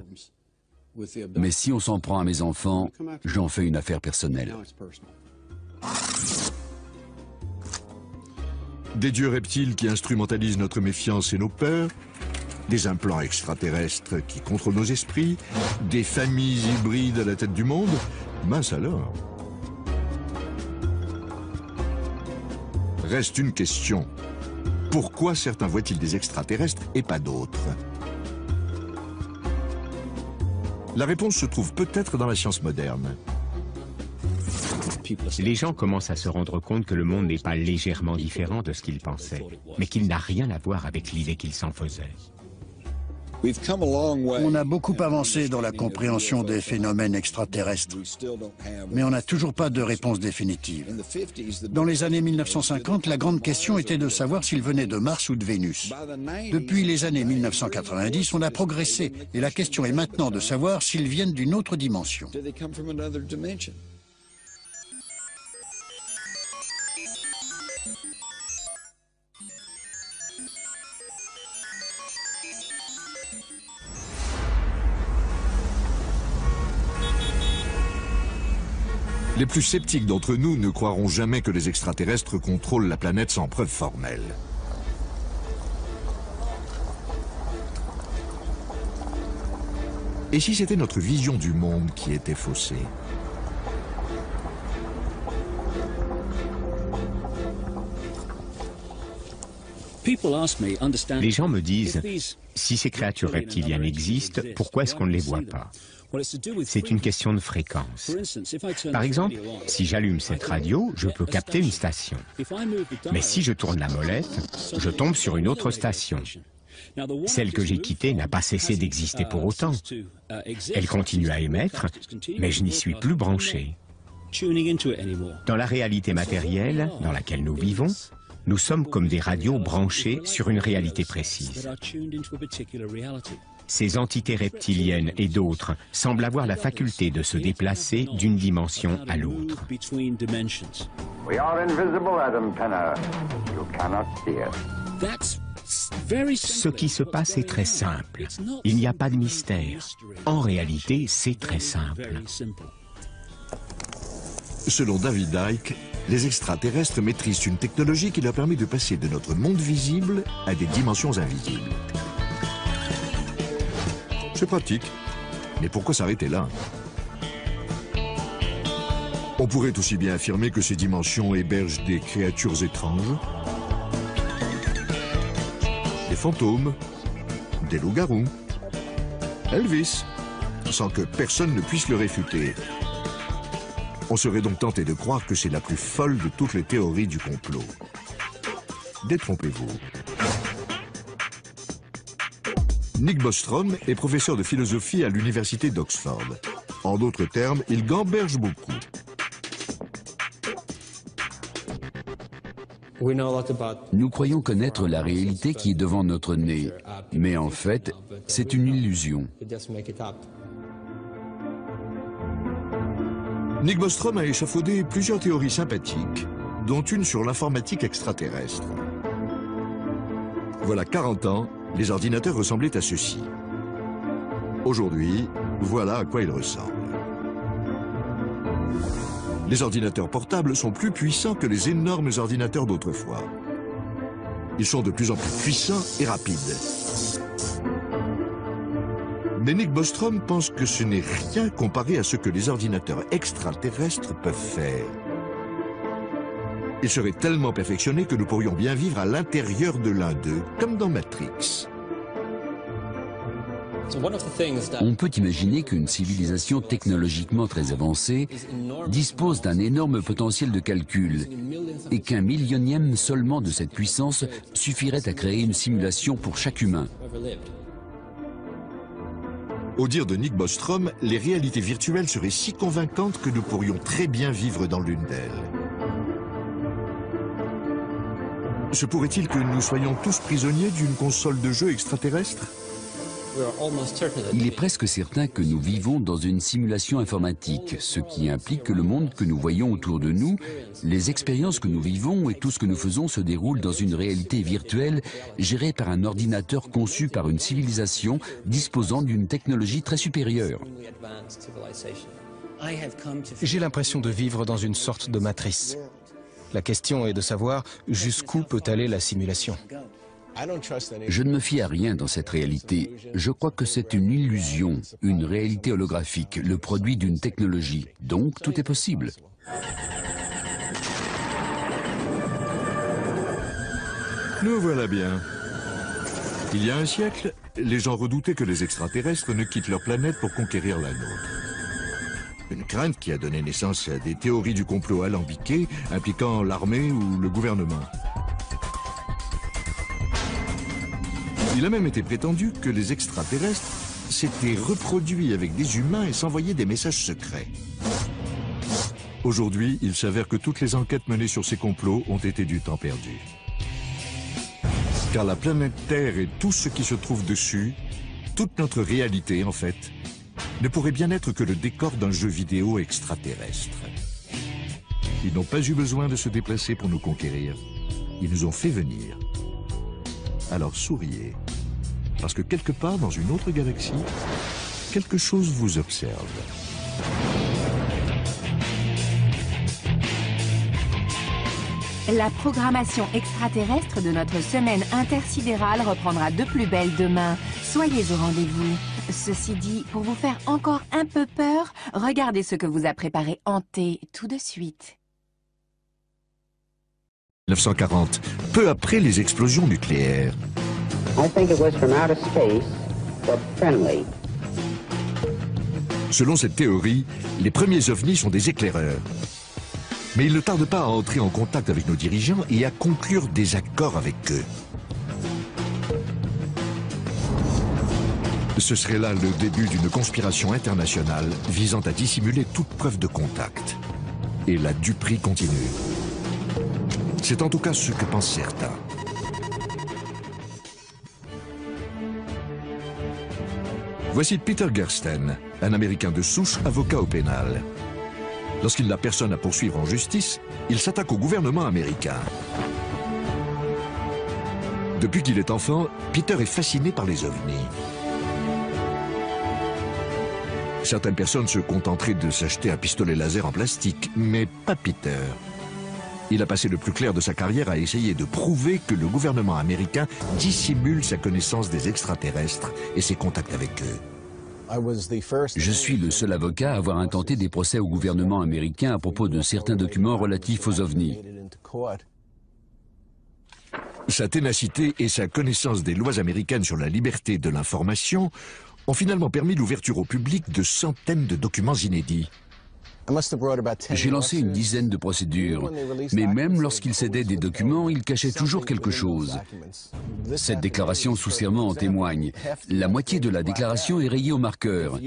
Mais si on s'en prend à mes enfants, j'en fais une affaire personnelle. Des dieux reptiles qui instrumentalisent notre méfiance et nos peurs, des implants extraterrestres qui contrôlent nos esprits, des familles hybrides à la tête du monde, mince alors. Reste une question. Pourquoi certains voient-ils des extraterrestres et pas d'autres? La réponse se trouve peut-être dans la science moderne. Les gens commencent à se rendre compte que le monde n'est pas légèrement différent de ce qu'ils pensaient, mais qu'il n'a rien à voir avec l'idée qu'ils s'en faisaient. On a beaucoup avancé dans la compréhension des phénomènes extraterrestres, mais on n'a toujours pas de réponse définitive. Dans les années 1950, la grande question était de savoir s'ils venaient de Mars ou de Vénus. Depuis les années 1990, on a progressé, et la question est maintenant de savoir s'ils viennent d'une autre dimension. Les plus sceptiques d'entre nous ne croiront jamais que les extraterrestres contrôlent la planète sans preuve formelle. Et si c'était notre vision du monde qui était faussée? Les gens me disent, si ces créatures reptiliennes existent, pourquoi est-ce qu'on ne les voit pas? C'est une question de fréquence. Par exemple, si j'allume cette radio, je peux capter une station. Mais si je tourne la molette, je tombe sur une autre station. Celle que j'ai quittée n'a pas cessé d'exister pour autant. Elle continue à émettre, mais je n'y suis plus branché. Dans la réalité matérielle dans laquelle nous vivons, nous sommes comme des radios branchées sur une réalité précise. Ces entités reptiliennes et d'autres semblent avoir la faculté de se déplacer d'une dimension à l'autre. Ce qui se passe est très simple. Il n'y a pas de mystère. En réalité, c'est très simple. Selon David Icke, les extraterrestres maîtrisent une technologie qui leur permet de passer de notre monde visible à des dimensions invisibles. C'est pratique, mais pourquoi s'arrêter là? On pourrait aussi bien affirmer que ces dimensions hébergent des créatures étranges, des fantômes, des loups-garous, Elvis, sans que personne ne puisse le réfuter. On serait donc tenté de croire que c'est la plus folle de toutes les théories du complot. Détrompez-vous. Nick Bostrom est professeur de philosophie à l'université d'Oxford. En d'autres termes, il gamberge beaucoup. Nous croyons connaître la réalité qui est devant notre nez, mais en fait, c'est une illusion. Nick Bostrom a échafaudé plusieurs théories sympathiques, dont une sur l'informatique extraterrestre. Voilà 40 ans, les ordinateurs ressemblaient à ceci. Aujourd'hui, voilà à quoi ils ressemblent. Les ordinateurs portables sont plus puissants que les énormes ordinateurs d'autrefois. Ils sont de plus en plus puissants et rapides. Mais Nick Bostrom pense que ce n'est rien comparé à ce que les ordinateurs extraterrestres peuvent faire. Ils seraient tellement perfectionnés que nous pourrions bien vivre à l'intérieur de l'un d'eux, comme dans Matrix. On peut imaginer qu'une civilisation technologiquement très avancée dispose d'un énorme potentiel de calcul et qu'un millionième seulement de cette puissance suffirait à créer une simulation pour chaque humain. Au dire de Nick Bostrom, les réalités virtuelles seraient si convaincantes que nous pourrions très bien vivre dans l'une d'elles. Se pourrait-il que nous soyons tous prisonniers d'une console de jeu extraterrestre ? Il est presque certain que nous vivons dans une simulation informatique, ce qui implique que le monde que nous voyons autour de nous, les expériences que nous vivons et tout ce que nous faisons se déroulent dans une réalité virtuelle gérée par un ordinateur conçu par une civilisation disposant d'une technologie très supérieure. J'ai l'impression de vivre dans une sorte de matrice. La question est de savoir jusqu'où peut aller la simulation. Je ne me fie à rien dans cette réalité. Je crois que c'est une illusion, une réalité holographique, le produit d'une technologie. Donc, tout est possible. Nous voilà bien. Il y a un siècle, les gens redoutaient que les extraterrestres ne quittent leur planète pour conquérir la nôtre. Une crainte qui a donné naissance à des théories du complot alambiquées impliquant l'armée ou le gouvernement. Il a même été prétendu que les extraterrestres s'étaient reproduits avec des humains et s'envoyaient des messages secrets. Aujourd'hui, il s'avère que toutes les enquêtes menées sur ces complots ont été du temps perdu. Car la planète Terre et tout ce qui se trouve dessus, toute notre réalité en fait, ne pourrait bien être que le décor d'un jeu vidéo extraterrestre. Ils n'ont pas eu besoin de se déplacer pour nous conquérir. Ils nous ont fait venir. Alors souriez, parce que quelque part dans une autre galaxie, quelque chose vous observe. La programmation extraterrestre de notre semaine intersidérale reprendra de plus belle demain. Soyez au rendez-vous. Ceci dit, pour vous faire encore un peu peur, regardez ce que vous a préparé Hanté tout de suite. 1940, peu après les explosions nucléaires. Selon cette théorie, les premiers ovnis sont des éclaireurs. Mais ils ne tardent pas à entrer en contact avec nos dirigeants et à conclure des accords avec eux. Ce serait là le début d'une conspiration internationale visant à dissimuler toute preuve de contact. Et la duperie continue. C'est en tout cas ce que pensent certains. Voici Peter Gersten, un Américain de souche, avocat au pénal. Lorsqu'il n'a personne à poursuivre en justice, il s'attaque au gouvernement américain. Depuis qu'il est enfant, Peter est fasciné par les ovnis. Certaines personnes se contenteraient de s'acheter un pistolet laser en plastique, mais pas Peter. Il a passé le plus clair de sa carrière à essayer de prouver que le gouvernement américain dissimule sa connaissance des extraterrestres et ses contacts avec eux. Je suis le seul avocat à avoir intenté des procès au gouvernement américain à propos de certains documents relatifs aux ovnis. Sa ténacité et sa connaissance des lois américaines sur la liberté de l'information ont finalement permis l'ouverture au public de centaines de documents inédits. J'ai lancé une dizaine de procédures, mais même lorsqu'il cédait des documents, il cachait toujours quelque chose. Cette déclaration sous serment en témoigne. La moitié de la déclaration est rayée au marqueur.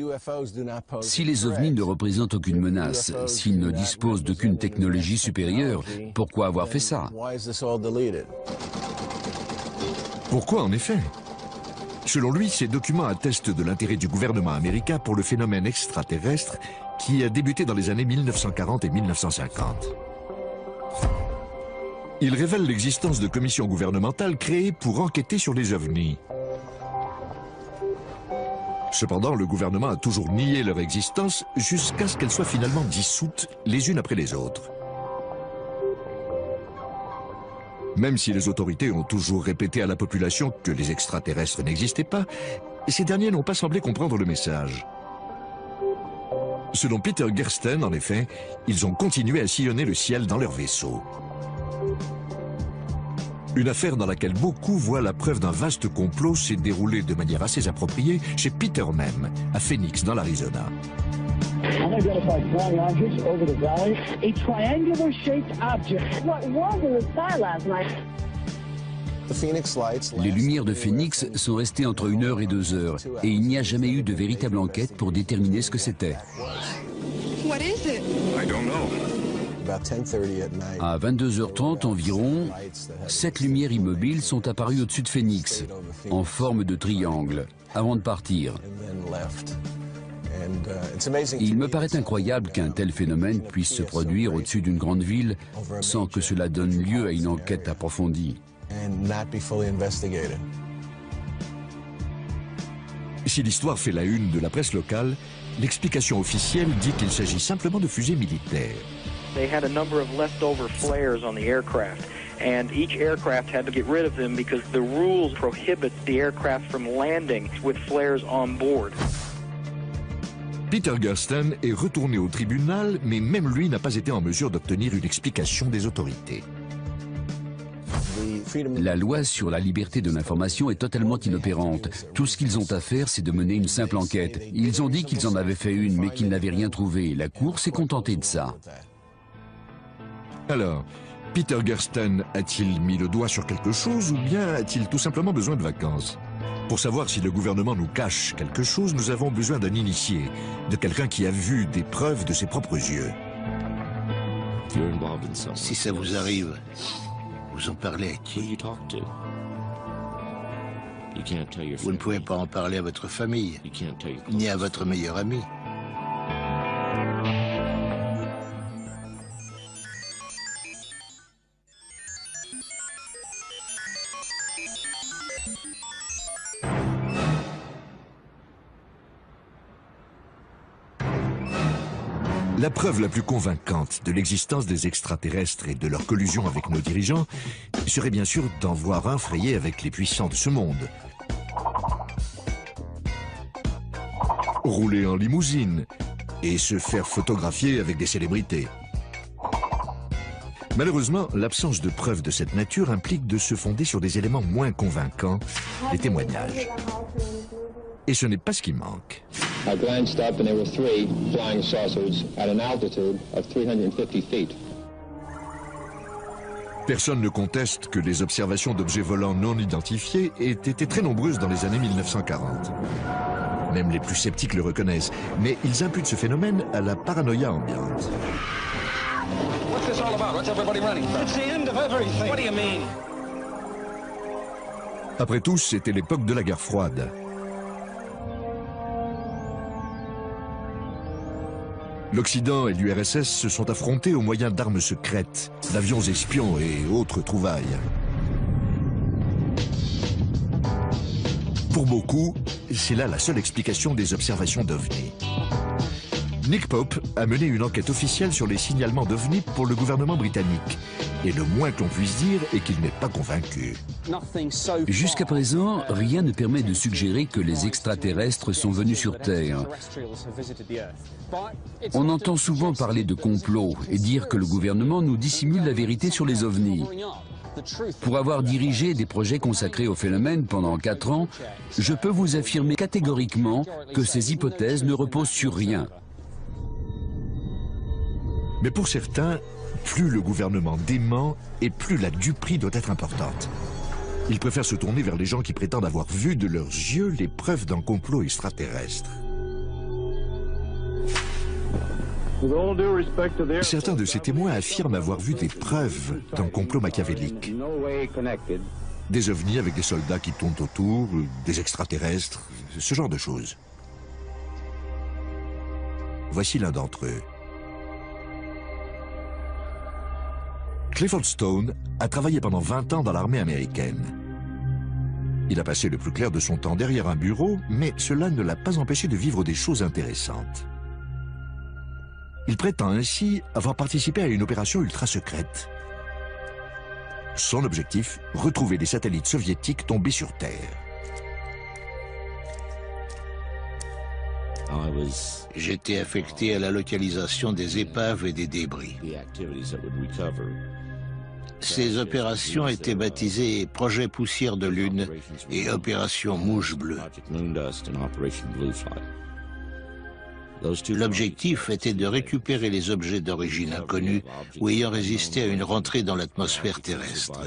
Si les ovnis ne représentent aucune menace, s'ils ne disposent d'aucune technologie supérieure, pourquoi avoir fait ça? Pourquoi en effet? Selon lui, ces documents attestent de l'intérêt du gouvernement américain pour le phénomène extraterrestre qui a débuté dans les années 1940 et 1950. Il révèle l'existence de commissions gouvernementales créées pour enquêter sur les ovnis. Cependant, le gouvernement a toujours nié leur existence jusqu'à ce qu'elles soient finalement dissoutes les unes après les autres. Même si les autorités ont toujours répété à la population que les extraterrestres n'existaient pas, ces derniers n'ont pas semblé comprendre le message. Selon Peter Gersten, en effet, ils ont continué à sillonner le ciel dans leur vaisseau. Une affaire dans laquelle beaucoup voient la preuve d'un vaste complot s'est déroulée de manière assez appropriée chez Peter même, à Phoenix, dans l'Arizona. Unidentified flying objects over the valley. A triangular-shaped object. What was in the sky last night? Les lumières de Phoenix sont restées entre 1 heure et 2 heures, et il n'y a jamais eu de véritable enquête pour déterminer ce que c'était. À 22h30 environ, 7 lumières immobiles sont apparues au-dessus de Phoenix, en forme de triangle, avant de partir. Il me paraît incroyable qu'un tel phénomène puisse se produire au-dessus d'une grande ville sans que cela donne lieu à une enquête approfondie. Si l'histoire fait la une de la presse locale, l'explication officielle dit qu'il s'agit simplement de fusées militaires. They had a number of leftover flares on the aircraft, and each aircraft had to get rid of them because the rules prohibit the aircraft from landing with flares on board. Peter Gersten est retourné au tribunal, mais même lui n'a pas été en mesure d'obtenir une explication des autorités. La loi sur la liberté de l'information est totalement inopérante. Tout ce qu'ils ont à faire, c'est de mener une simple enquête. Ils ont dit qu'ils en avaient fait une, mais qu'ils n'avaient rien trouvé. La Cour s'est contentée de ça. Alors, Peter Gersten a-t-il mis le doigt sur quelque chose ou bien a-t-il tout simplement besoin de vacances? Pour savoir si le gouvernement nous cache quelque chose, nous avons besoin d'un initié, de quelqu'un qui a vu des preuves de ses propres yeux. Si ça vous arrive, vous en parlez à qui? Vous ne pouvez pas en parler à votre famille, ni à votre meilleur ami. La preuve la plus convaincante de l'existence des extraterrestres et de leur collusion avec nos dirigeants serait bien sûr d'en voir un frayer avec les puissants de ce monde. Rouler en limousine et se faire photographier avec des célébrités. Malheureusement, l'absence de preuves de cette nature implique de se fonder sur des éléments moins convaincants, les témoignages. Et ce n'est pas ce qui manque. I glanced up and there were 3 flying saucers at an altitude of 350 feet. Personne ne conteste que les observations d'objets volants non identifiés aient été très nombreuses dans les années 1940. Même les plus sceptiques le reconnaissent, mais ils imputent ce phénomène à la paranoïa ambiante. What's this all about? What's everybody running? It's the end of everything. What do you mean? Après tout, c'était l'époque de la guerre froide. L'Occident et l'URSS se sont affrontés au moyen d'armes secrètes, d'avions espions et autres trouvailles. Pour beaucoup, c'est là la seule explication des observations d'OVNI. Nick Pope a mené une enquête officielle sur les signalements d'OVNI pour le gouvernement britannique. Et le moins que l'on puisse dire est qu'il n'est pas convaincu. Jusqu'à présent, rien ne permet de suggérer que les extraterrestres sont venus sur Terre. On entend souvent parler de complot et dire que le gouvernement nous dissimule la vérité sur les ovnis. Pour avoir dirigé des projets consacrés au phénomène pendant 4 ans, je peux vous affirmer catégoriquement que ces hypothèses ne reposent sur rien. Mais pour certains, plus le gouvernement dément et plus la duperie doit être importante. Ils préfèrent se tourner vers les gens qui prétendent avoir vu de leurs yeux les preuves d'un complot extraterrestre. Certains de ces témoins affirment avoir vu des preuves d'un complot machiavélique. Des ovnis avec des soldats qui tournent autour, des extraterrestres, ce genre de choses. Voici l'un d'entre eux. Clifford Stone a travaillé pendant 20 ans dans l'armée américaine. Il a passé le plus clair de son temps derrière un bureau, mais cela ne l'a pas empêché de vivre des choses intéressantes. Il prétend ainsi avoir participé à une opération ultra secrète. Son objectif, retrouver des satellites soviétiques tombés sur Terre. J'étais affecté à la localisation des épaves et des débris. Ces opérations étaient baptisées Projet Poussière de Lune et Opération Mouche Bleue. L'objectif était de récupérer les objets d'origine inconnue ou ayant résisté à une rentrée dans l'atmosphère terrestre.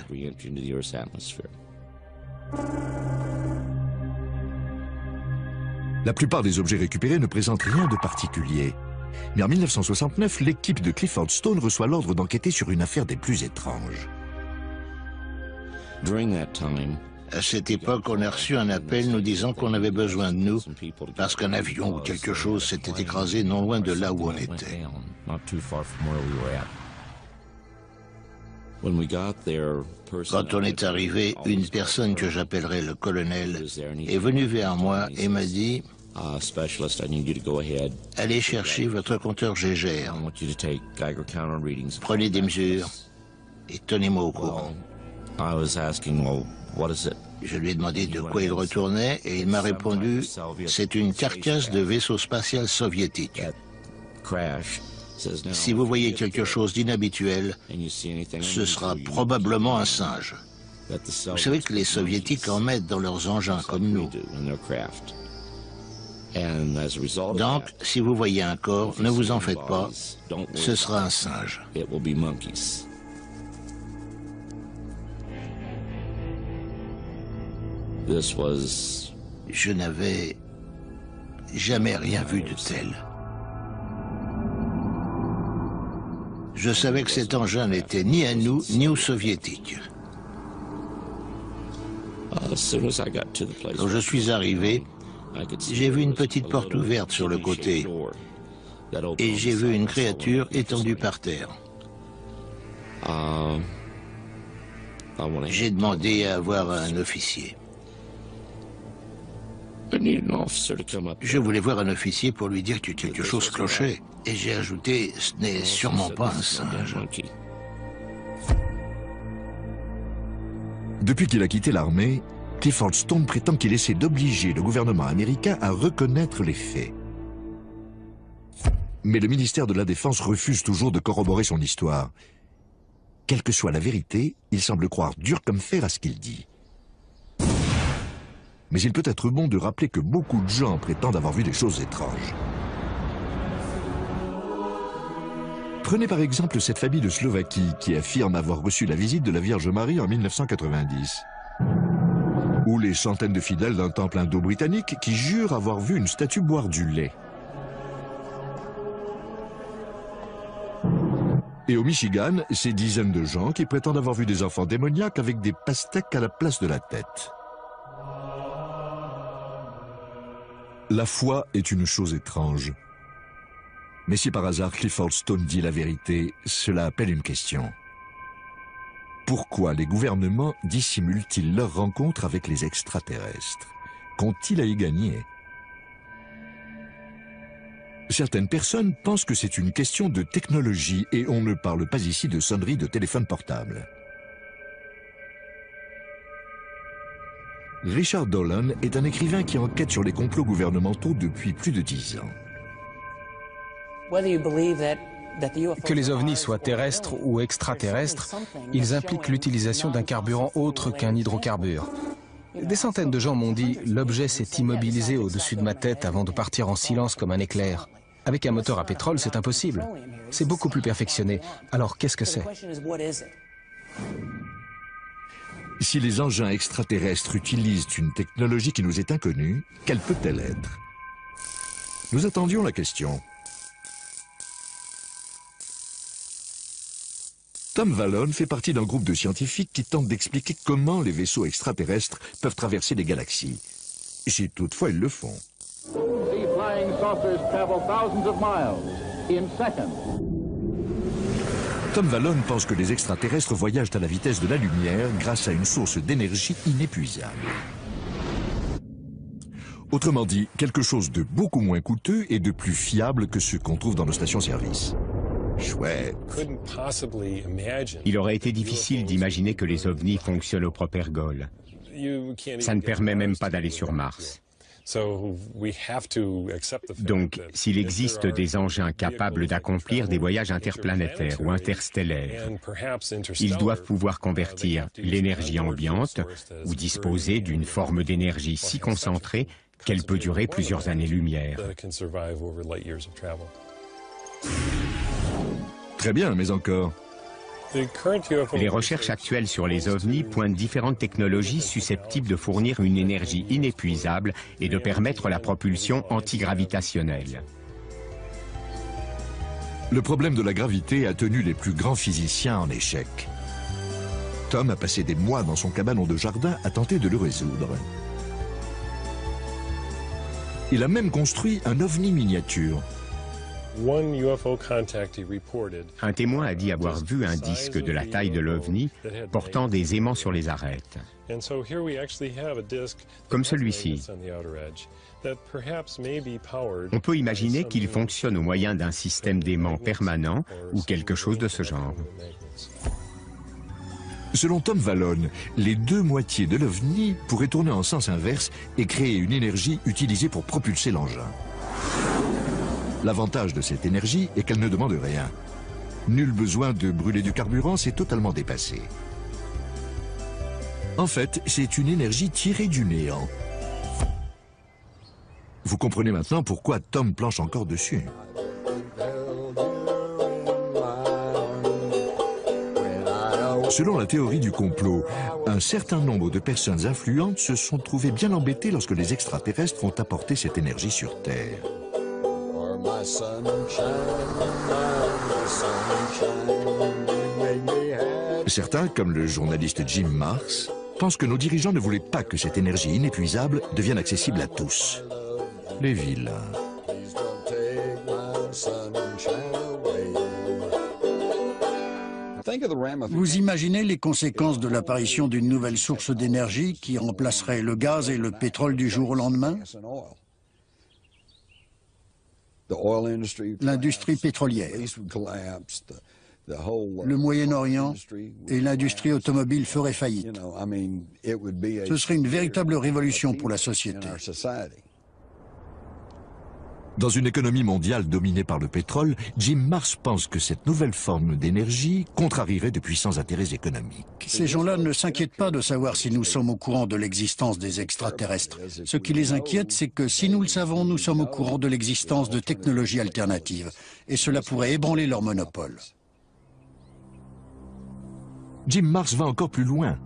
La plupart des objets récupérés ne présentent rien de particulier. Mais en 1969, l'équipe de Clifford Stone reçoit l'ordre d'enquêter sur une affaire des plus étranges. À cette époque, on a reçu un appel nous disant qu'on avait besoin de nous parce qu'un avion ou quelque chose s'était écrasé non loin de là où on était. Quand on est arrivé, une personne que j'appellerai le colonel est venue vers moi et m'a dit « Allez chercher votre compteur Geiger. Prenez des mesures et tenez-moi au courant. » Je lui ai demandé de quoi il retournait et il m'a répondu « C'est une carcasse de vaisseau spatial soviétique. Si vous voyez quelque chose d'inhabituel, ce sera probablement un singe. Vous savez que les soviétiques en mettent dans leurs engins comme nous. Donc, si vous voyez un corps, ne vous en faites pas, ce sera un singe. » Je n'avais jamais rien vu de tel. Je savais que cet engin n'était ni à nous, ni aux soviétiques. Quand je suis arrivé, j'ai vu une petite porte ouverte sur le côté et j'ai vu une créature étendue par terre. J'ai demandé à voir un officier. Je voulais voir un officier pour lui dire que quelque chose clochait. Et j'ai ajouté, ce n'est sûrement pas un singe. Depuis qu'il a quitté l'armée, Clifford Stone prétend qu'il essaie d'obliger le gouvernement américain à reconnaître les faits. Mais le ministère de la Défense refuse toujours de corroborer son histoire. Quelle que soit la vérité, il semble croire dur comme fer à ce qu'il dit. Mais il peut être bon de rappeler que beaucoup de gens prétendent avoir vu des choses étranges. Prenez par exemple cette famille de Slovaquie qui affirme avoir reçu la visite de la Vierge Marie en 1990. Ou les centaines de fidèles d'un temple indo-britannique qui jurent avoir vu une statue boire du lait. Et au Michigan, ces dizaines de gens qui prétendent avoir vu des enfants démoniaques avec des pastèques à la place de la tête. La foi est une chose étrange. Mais si par hasard Clifford Stone dit la vérité, cela appelle une question. Pourquoi les gouvernements dissimulent-ils leur rencontre avec les extraterrestres? Qu'ont-ils à y gagner? Certaines personnes pensent que c'est une question de technologie et on ne parle pas ici de sonnerie de téléphone portable. Richard Dolan est un écrivain qui enquête sur les complots gouvernementaux depuis plus de 10 ans. Que les ovnis soient terrestres ou extraterrestres, ils impliquent l'utilisation d'un carburant autre qu'un hydrocarbure. Des centaines de gens m'ont dit « l'objet s'est immobilisé au-dessus de ma tête avant de partir en silence comme un éclair ». Avec un moteur à pétrole, c'est impossible. C'est beaucoup plus perfectionné. Alors qu'est-ce que c'est? Si les engins extraterrestres utilisent une technologie qui nous est inconnue, quelle peut-elle être? Nous attendions la question. Tom Vallone fait partie d'un groupe de scientifiques qui tentent d'expliquer comment les vaisseaux extraterrestres peuvent traverser les galaxies. Si toutefois ils le font. Tom Vallone pense que les extraterrestres voyagent à la vitesse de la lumière grâce à une source d'énergie inépuisable. Autrement dit, quelque chose de beaucoup moins coûteux et de plus fiable que ce qu'on trouve dans nos stations-service. Chouette. Il aurait été difficile d'imaginer que les ovnis fonctionnent au propergol. Ça ne permet même pas d'aller sur Mars. Donc, s'il existe des engins capables d'accomplir des voyages interplanétaires ou interstellaires, ils doivent pouvoir convertir l'énergie ambiante ou disposer d'une forme d'énergie si concentrée qu'elle peut durer plusieurs années-lumière. Très bien, mais encore. Les recherches actuelles sur les ovnis pointent différentes technologies susceptibles de fournir une énergie inépuisable et de permettre la propulsion antigravitationnelle. Le problème de la gravité a tenu les plus grands physiciens en échec. Tom a passé des mois dans son cabanon de jardin à tenter de le résoudre. Il a même construit un ovni miniature. Un témoin a dit avoir vu un disque de la taille de l'OVNI portant des aimants sur les arêtes, comme celui-ci. On peut imaginer qu'il fonctionne au moyen d'un système d'aimants permanent ou quelque chose de ce genre. Selon Tom Vallone, les deux moitiés de l'OVNI pourraient tourner en sens inverse et créer une énergie utilisée pour propulser l'engin. L'avantage de cette énergie est qu'elle ne demande rien. Nul besoin de brûler du carburant, c'est totalement dépassé. En fait, c'est une énergie tirée du néant. Vous comprenez maintenant pourquoi Tom planche encore dessus. Selon la théorie du complot, un certain nombre de personnes influentes se sont trouvées bien embêtées lorsque les extraterrestres ont apporté cette énergie sur Terre. Certains, comme le journaliste Jim Marrs, pensent que nos dirigeants ne voulaient pas que cette énergie inépuisable devienne accessible à tous. Les vilains. Vous imaginez les conséquences de l'apparition d'une nouvelle source d'énergie qui remplacerait le gaz et le pétrole du jour au lendemain? L'industrie pétrolière, le Moyen-Orient et l'industrie automobile feraient faillite. Ce serait une véritable révolution pour la société. Dans une économie mondiale dominée par le pétrole, Jim Marrs pense que cette nouvelle forme d'énergie contrarierait de puissants intérêts économiques. Ces gens-là ne s'inquiètent pas de savoir si nous sommes au courant de l'existence des extraterrestres. Ce qui les inquiète, c'est que si nous le savons, nous sommes au courant de l'existence de technologies alternatives. Et cela pourrait ébranler leur monopole. Jim Marrs va encore plus loin.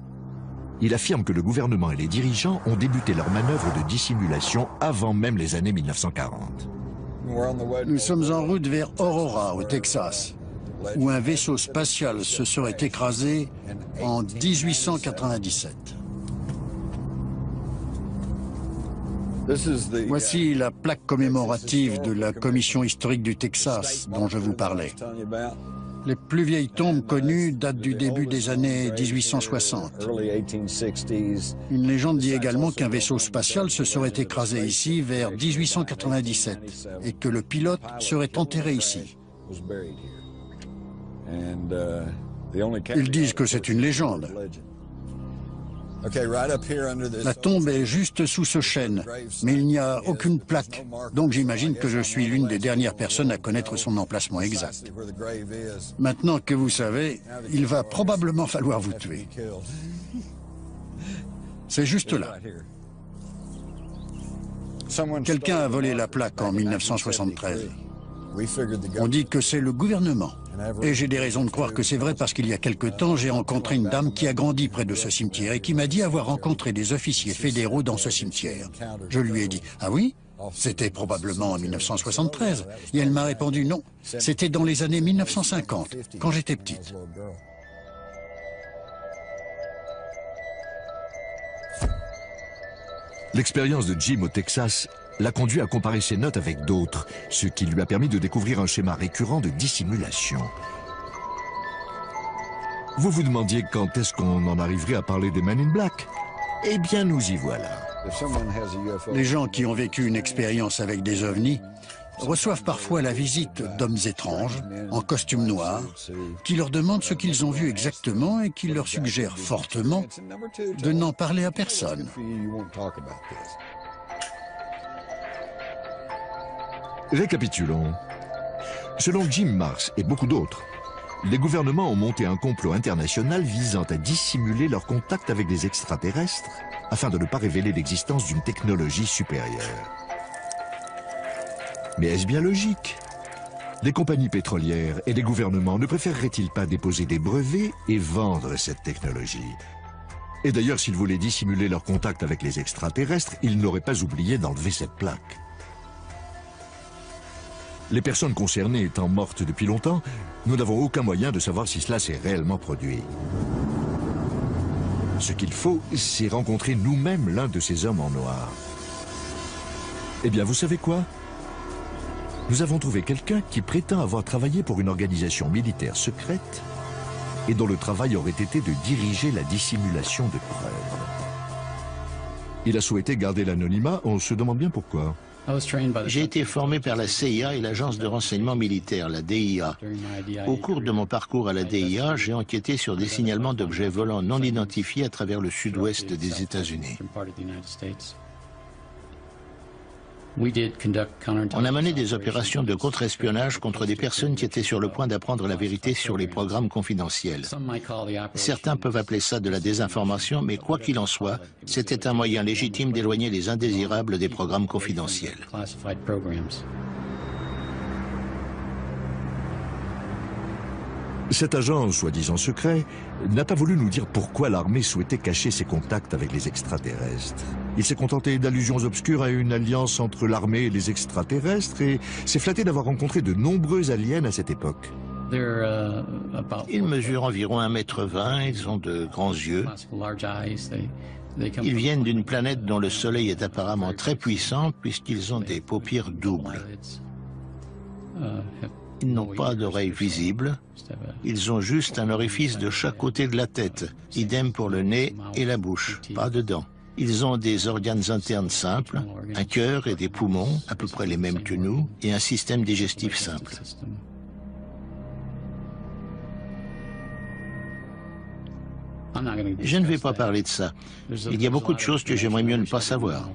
Il affirme que le gouvernement et les dirigeants ont débuté leur manœuvre de dissimulation avant même les années 1940. Nous sommes en route vers Aurora, au Texas, où un vaisseau spatial se serait écrasé en 1897. Voici la plaque commémorative de la Commission historique du Texas dont je vous parlais. Les plus vieilles tombes connues datent du début des années 1860. Une légende dit également qu'un vaisseau spatial se serait écrasé ici vers 1897 et que le pilote serait enterré ici. Ils disent que c'est une légende. La tombe est juste sous ce chêne, mais il n'y a aucune plaque, donc j'imagine que je suis l'une des dernières personnes à connaître son emplacement exact. Maintenant que vous savez, il va probablement falloir vous tuer. C'est juste là. Quelqu'un a volé la plaque en 1973. On dit que c'est le gouvernement. Et j'ai des raisons de croire que c'est vrai parce qu'il y a quelque temps, j'ai rencontré une dame qui a grandi près de ce cimetière et qui m'a dit avoir rencontré des officiers fédéraux dans ce cimetière. Je lui ai dit « Ah oui ? C'était probablement en 1973. » Et elle m'a répondu « Non, c'était dans les années 1950, quand j'étais petite. » L'expérience de Jim au Texas l'a conduit à comparer ses notes avec d'autres, ce qui lui a permis de découvrir un schéma récurrent de dissimulation. Vous vous demandiez quand est-ce qu'on en arriverait à parler des Men in Black? Eh bien, nous y voilà. Les gens qui ont vécu une expérience avec des ovnis reçoivent parfois la visite d'hommes étranges, en costume noir, qui leur demandent ce qu'ils ont vu exactement et qui leur suggèrent fortement de n'en parler à personne. Récapitulons. Selon Jim Marrs et beaucoup d'autres, les gouvernements ont monté un complot international visant à dissimuler leur contact avec les extraterrestres afin de ne pas révéler l'existence d'une technologie supérieure. Mais est-ce bien logique? Les compagnies pétrolières et les gouvernements ne préféreraient-ils pas déposer des brevets et vendre cette technologie? Et d'ailleurs, s'ils voulaient dissimuler leur contact avec les extraterrestres, ils n'auraient pas oublié d'enlever cette plaque. Les personnes concernées étant mortes depuis longtemps, nous n'avons aucun moyen de savoir si cela s'est réellement produit. Ce qu'il faut, c'est rencontrer nous-mêmes l'un de ces hommes en noir. Eh bien, vous savez quoi? Nous avons trouvé quelqu'un qui prétend avoir travaillé pour une organisation militaire secrète et dont le travail aurait été de diriger la dissimulation de preuves. Il a souhaité garder l'anonymat, on se demande bien pourquoi. J'ai été formé par la CIA et l'agence de renseignement militaire, la DIA. Au cours de mon parcours à la DIA, j'ai enquêté sur des signalements d'objets volants non identifiés à travers le sud-ouest des États-Unis. On a mené des opérations de contre-espionnage contre des personnes qui étaient sur le point d'apprendre la vérité sur les programmes confidentiels. Certains peuvent appeler ça de la désinformation, mais quoi qu'il en soit, c'était un moyen légitime d'éloigner les indésirables des programmes confidentiels. Cet agent, soi-disant secret, n'a pas voulu nous dire pourquoi l'armée souhaitait cacher ses contacts avec les extraterrestres. Il s'est contenté d'allusions obscures à une alliance entre l'armée et les extraterrestres et s'est flatté d'avoir rencontré de nombreux aliens à cette époque. Ils mesurent environ 1,20 m, ils ont de grands yeux. Ils viennent d'une planète dont le soleil est apparemment très puissant puisqu'ils ont des paupières doubles. Ils n'ont pas d'oreilles visibles, ils ont juste un orifice de chaque côté de la tête, idem pour le nez et la bouche, pas de dents. Ils ont des organes internes simples, un cœur et des poumons, à peu près les mêmes que nous, et un système digestif simple. Je ne vais pas parler de ça. Il y a beaucoup de choses que j'aimerais mieux ne pas savoir.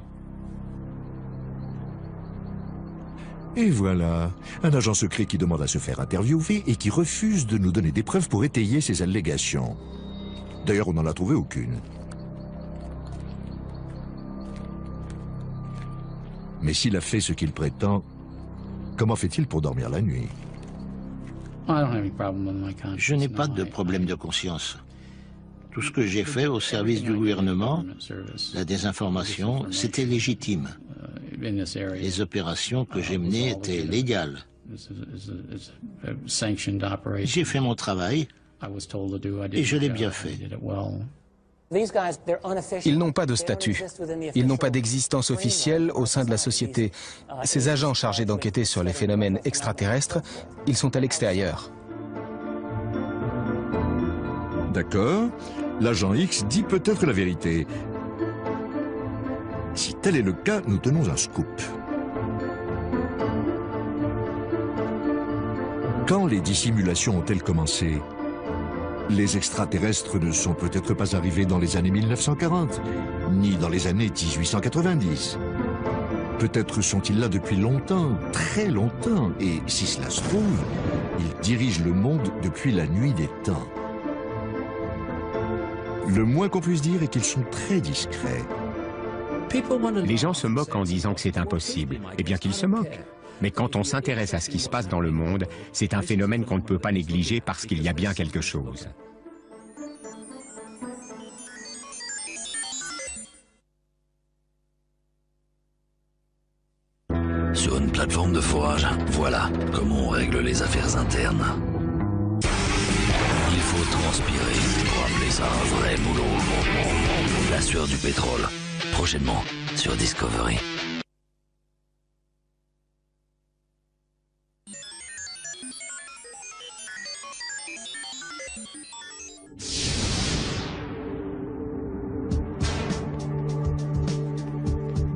Et voilà, un agent secret qui demande à se faire interviewer et qui refuse de nous donner des preuves pour étayer ses allégations. D'ailleurs, on n'en a trouvé aucune. Mais s'il a fait ce qu'il prétend, comment fait-il pour dormir la nuit? Je n'ai pas de problème de conscience. Tout ce que j'ai fait au service du gouvernement, la désinformation, c'était légitime. Les opérations que j'ai menées étaient légales. J'ai fait mon travail et je l'ai bien fait. Ils n'ont pas de statut. Ils n'ont pas d'existence officielle au sein de la société. Ces agents chargés d'enquêter sur les phénomènes extraterrestres, ils sont à l'extérieur. D'accord, l'agent X dit peut-être la vérité. Si tel est le cas, nous tenons un scoop. Quand les dissimulations ont-elles commencé? Les extraterrestres ne sont peut-être pas arrivés dans les années 1940, ni dans les années 1890. Peut-être sont-ils là depuis longtemps, très longtemps, et si cela se trouve, ils dirigent le monde depuis la nuit des temps. Le moins qu'on puisse dire est qu'ils sont très discrets. Les gens se moquent en disant que c'est impossible, et bien qu'ils se moquent. Mais quand on s'intéresse à ce qui se passe dans le monde, c'est un phénomène qu'on ne peut pas négliger parce qu'il y a bien quelque chose. Sur une plateforme de forage, voilà comment on règle les affaires internes. Il faut transpirer pour appeler ça un vrai boulot. La sueur du pétrole, prochainement sur Discovery.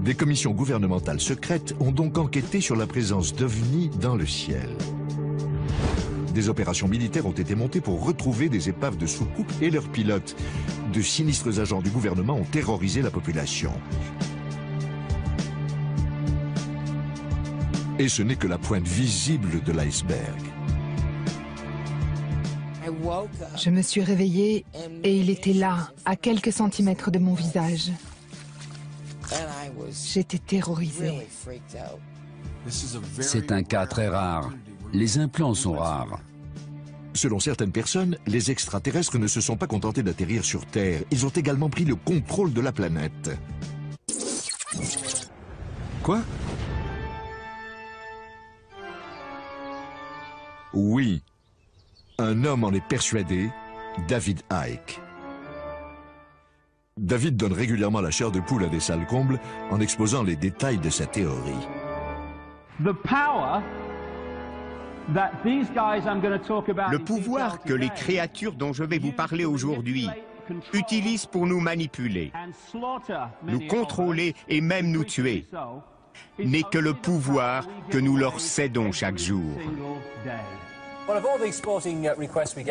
Des commissions gouvernementales secrètes ont donc enquêté sur la présence d'OVNI dans le ciel. Des opérations militaires ont été montées pour retrouver des épaves de soucoupes et leurs pilotes. De sinistres agents du gouvernement ont terrorisé la population. Et ce n'est que la pointe visible de l'iceberg. Je me suis réveillée et il était là, à quelques centimètres de mon visage. J'étais terrorisée. C'est un cas très rare. Les implants sont rares. Selon certaines personnes, les extraterrestres ne se sont pas contentés d'atterrir sur Terre. Ils ont également pris le contrôle de la planète. Quoi? Oui. Un homme en est persuadé, David Icke. David donne régulièrement la chair de poule à des salles combles en exposant les détails de sa théorie. Le pouvoir que les créatures dont je vais vous parler aujourd'hui utilisent pour nous manipuler, nous contrôler et même nous tuer, n'est que le pouvoir que nous leur cédons chaque jour.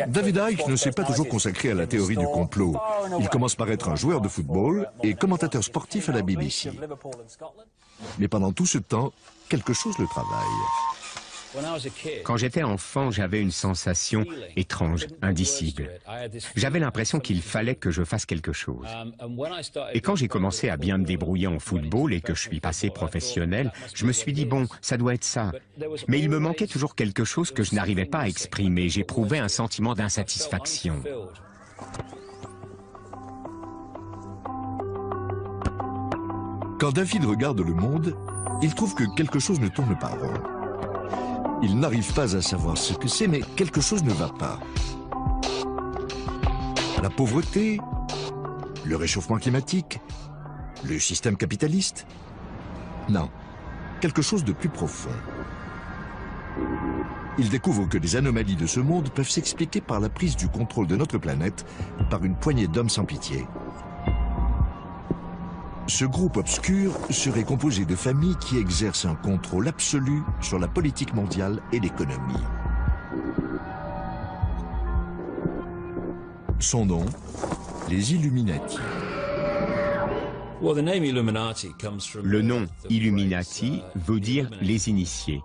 David Icke ne s'est pas toujours consacré à la théorie du complot. Il commence par être un joueur de football et commentateur sportif à la BBC. Mais pendant tout ce temps, quelque chose le travaille. Quand j'étais enfant, j'avais une sensation étrange, indicible. J'avais l'impression qu'il fallait que je fasse quelque chose. Et quand j'ai commencé à bien me débrouiller en football et que je suis passé professionnel, je me suis dit, bon, ça doit être ça. Mais il me manquait toujours quelque chose que je n'arrivais pas à exprimer. J'éprouvais un sentiment d'insatisfaction. Quand David regarde le monde, il trouve que quelque chose ne tourne pas rond. Il n'arrive pas à savoir ce que c'est, mais quelque chose ne va pas. La pauvreté, le réchauffement climatique, le système capitaliste? Non, quelque chose de plus profond. Il découvre que les anomalies de ce monde peuvent s'expliquer par la prise du contrôle de notre planète par une poignée d'hommes sans pitié. Ce groupe obscur serait composé de familles qui exercent un contrôle absolu sur la politique mondiale et l'économie. Son nom, les Illuminati. Le nom Illuminati veut dire les initiés,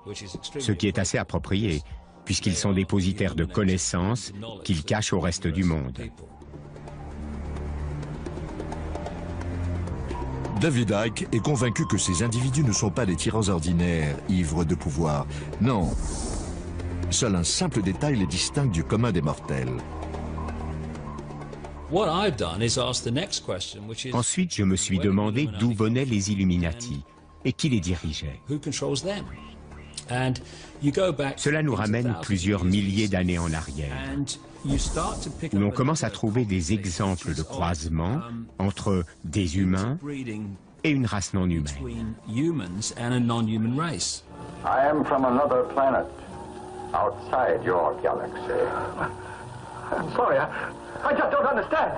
ce qui est assez approprié, puisqu'ils sont dépositaires de connaissances qu'ils cachent au reste du monde. David Icke est convaincu que ces individus ne sont pas des tyrans ordinaires, ivres de pouvoir. Non. Seul un simple détail les distingue du commun des mortels. Ensuite, je me suis demandé d'où venaient les Illuminati et qui les dirigeait. Cela nous ramène plusieurs milliers d'années en arrière, où l'on commence à trouver des exemples de croisements entre des humains et une race non humaine. I am from another planet, outside your galaxy. I'm sorry, I just don't understand.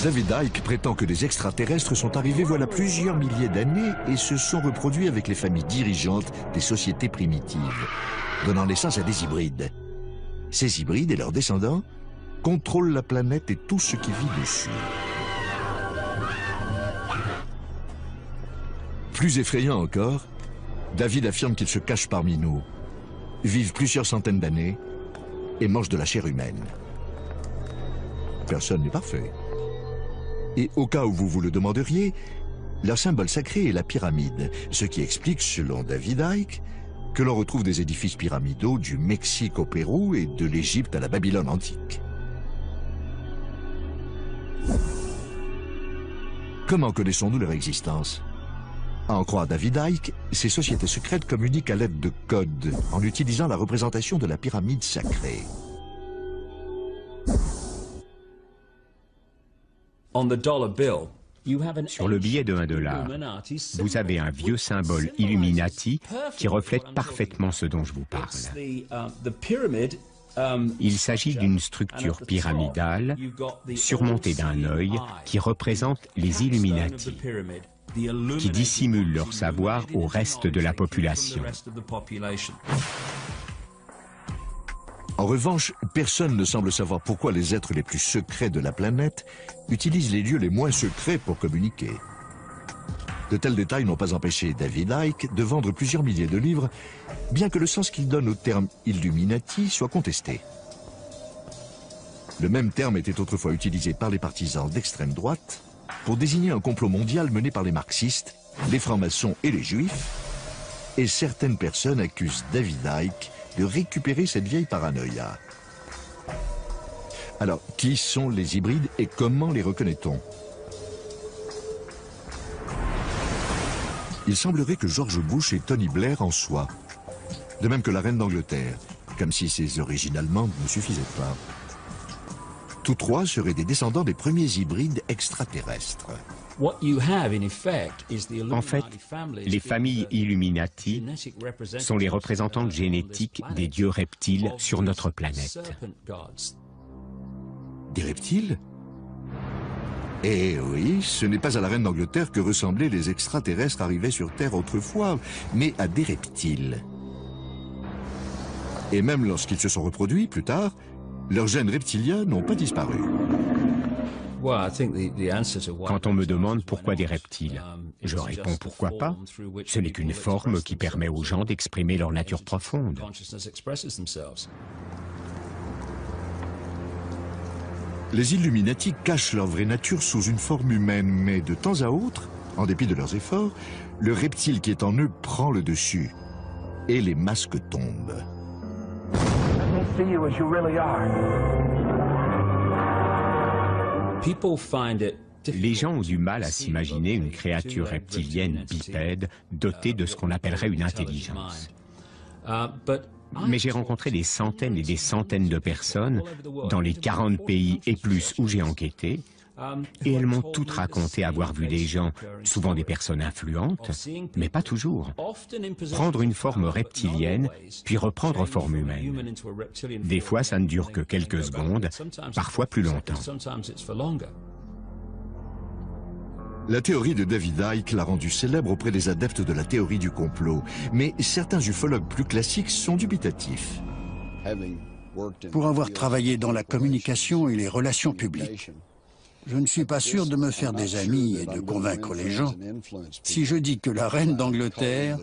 David Icke prétend que des extraterrestres sont arrivés voilà plusieurs milliers d'années et se sont reproduits avec les familles dirigeantes des sociétés primitives, donnant naissance à des hybrides. Ces hybrides et leurs descendants contrôlent la planète et tout ce qui vit dessus. Plus effrayant encore, David affirme qu'ils se cachent parmi nous, vivent plusieurs centaines d'années et mangent de la chair humaine. Personne n'est parfait. Et au cas où vous vous le demanderiez, leur symbole sacré est la pyramide, ce qui explique, selon David Icke, que l'on retrouve des édifices pyramidaux du Mexique au Pérou et de l'Égypte à la Babylone antique. Comment connaissons-nous leur existence? À en croire David Icke, ces sociétés secrètes communiquent à l'aide de codes, en utilisant la représentation de la pyramide sacrée. Sur le billet de $1, vous avez un vieux symbole Illuminati qui reflète parfaitement ce dont je vous parle. Il s'agit d'une structure pyramidale surmontée d'un œil qui représente les Illuminati, qui dissimulent leur savoir au reste de la population. En revanche, personne ne semble savoir pourquoi les êtres les plus secrets de la planète utilisent les lieux les moins secrets pour communiquer. De tels détails n'ont pas empêché David Icke de vendre plusieurs milliers de livres, bien que le sens qu'il donne au terme Illuminati soit contesté. Le même terme était autrefois utilisé par les partisans d'extrême droite pour désigner un complot mondial mené par les marxistes, les francs-maçons et les juifs, et certaines personnes accusent David Icke de récupérer cette vieille paranoïa. Alors, qui sont les hybrides et comment les reconnaît-on? Il semblerait que George Bush et Tony Blair en soient, de même que la reine d'Angleterre, comme si ses origines allemandes ne suffisaient pas. Tous trois seraient des descendants des premiers hybrides extraterrestres. En fait, les familles Illuminati sont les représentantes génétiques des dieux reptiles sur notre planète. Des reptiles? Eh oui, ce n'est pas à la reine d'Angleterre que ressemblaient les extraterrestres arrivés sur Terre autrefois, mais à des reptiles. Et même lorsqu'ils se sont reproduits plus tard, leurs gènes reptiliens n'ont pas disparu. Quand on me demande pourquoi des reptiles, je réponds pourquoi pas. Ce n'est qu'une forme qui permet aux gens d'exprimer leur nature profonde. Les Illuminati cachent leur vraie nature sous une forme humaine, mais de temps à autre, en dépit de leurs efforts, le reptile qui est en eux prend le dessus et les masques tombent. Les gens ont du mal à s'imaginer une créature reptilienne bipède dotée de ce qu'on appellerait une intelligence. Mais j'ai rencontré des centaines et des centaines de personnes dans les 40 pays et plus où j'ai enquêté, et elles m'ont toutes raconté avoir vu des gens, souvent des personnes influentes, mais pas toujours, prendre une forme reptilienne, puis reprendre forme humaine. Des fois, ça ne dure que quelques secondes, parfois plus longtemps. La théorie de David Icke l'a rendu célèbre auprès des adeptes de la théorie du complot, mais certains ufologues plus classiques sont dubitatifs. Pour avoir travaillé dans la communication et les relations publiques, je ne suis pas sûr de me faire des amis et de convaincre les gens si je dis que la reine d'Angleterre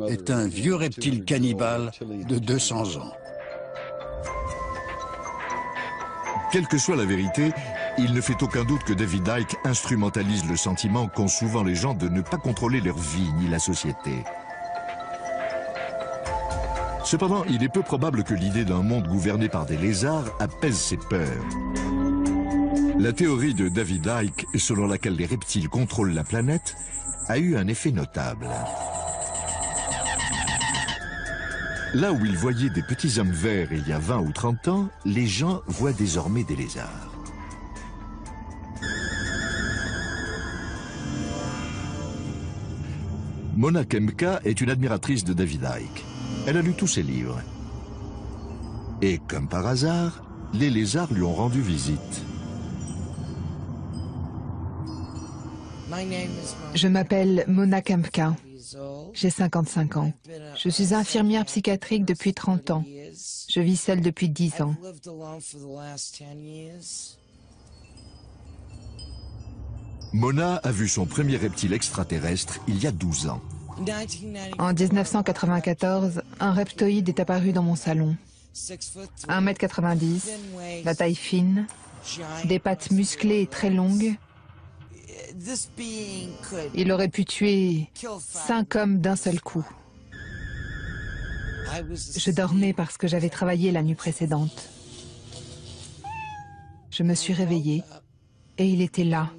est un vieux reptile cannibale de 200 ans. Quelle que soit la vérité, il ne fait aucun doute que David Icke instrumentalise le sentiment qu'ont souvent les gens de ne pas contrôler leur vie ni la société. Cependant, il est peu probable que l'idée d'un monde gouverné par des lézards apaise ses peurs. La théorie de David Icke, selon laquelle les reptiles contrôlent la planète, a eu un effet notable. Là où ils voyaient des petits hommes verts il y a 20 ou 30 ans, les gens voient désormais des lézards. Mona Kemka est une admiratrice de David Icke. Elle a lu tous ses livres. Et comme par hasard, les lézards lui ont rendu visite. Je m'appelle Mona Kempka. J'ai 55 ans. Je suis infirmière psychiatrique depuis 30 ans. Je vis seule depuis 10 ans. Mona a vu son premier reptile extraterrestre il y a 12 ans. En 1994, un reptoïde est apparu dans mon salon. 1,90 m, la taille fine, des pattes musclées et très longues. Il aurait pu tuer 5 hommes d'un seul coup. Je dormais parce que j'avais travaillé la nuit précédente. Je me suis réveillée et il était là,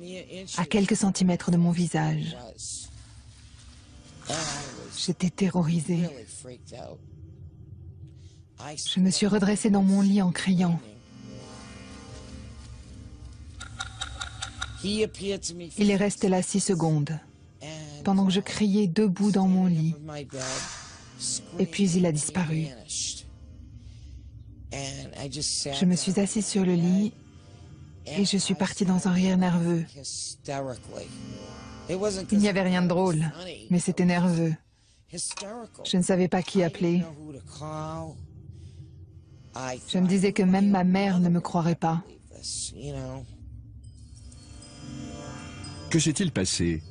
à quelques centimètres de mon visage. J'étais terrorisée. Je me suis redressée dans mon lit en criant. Il est resté là 6 secondes, pendant que je criais debout dans mon lit. Et puis il a disparu. Je me suis assise sur le lit et je suis partie dans un rire nerveux. Il n'y avait rien de drôle, mais c'était nerveux. Je ne savais pas qui appeler. Je me disais que même ma mère ne me croirait pas. Que s'est-il passé?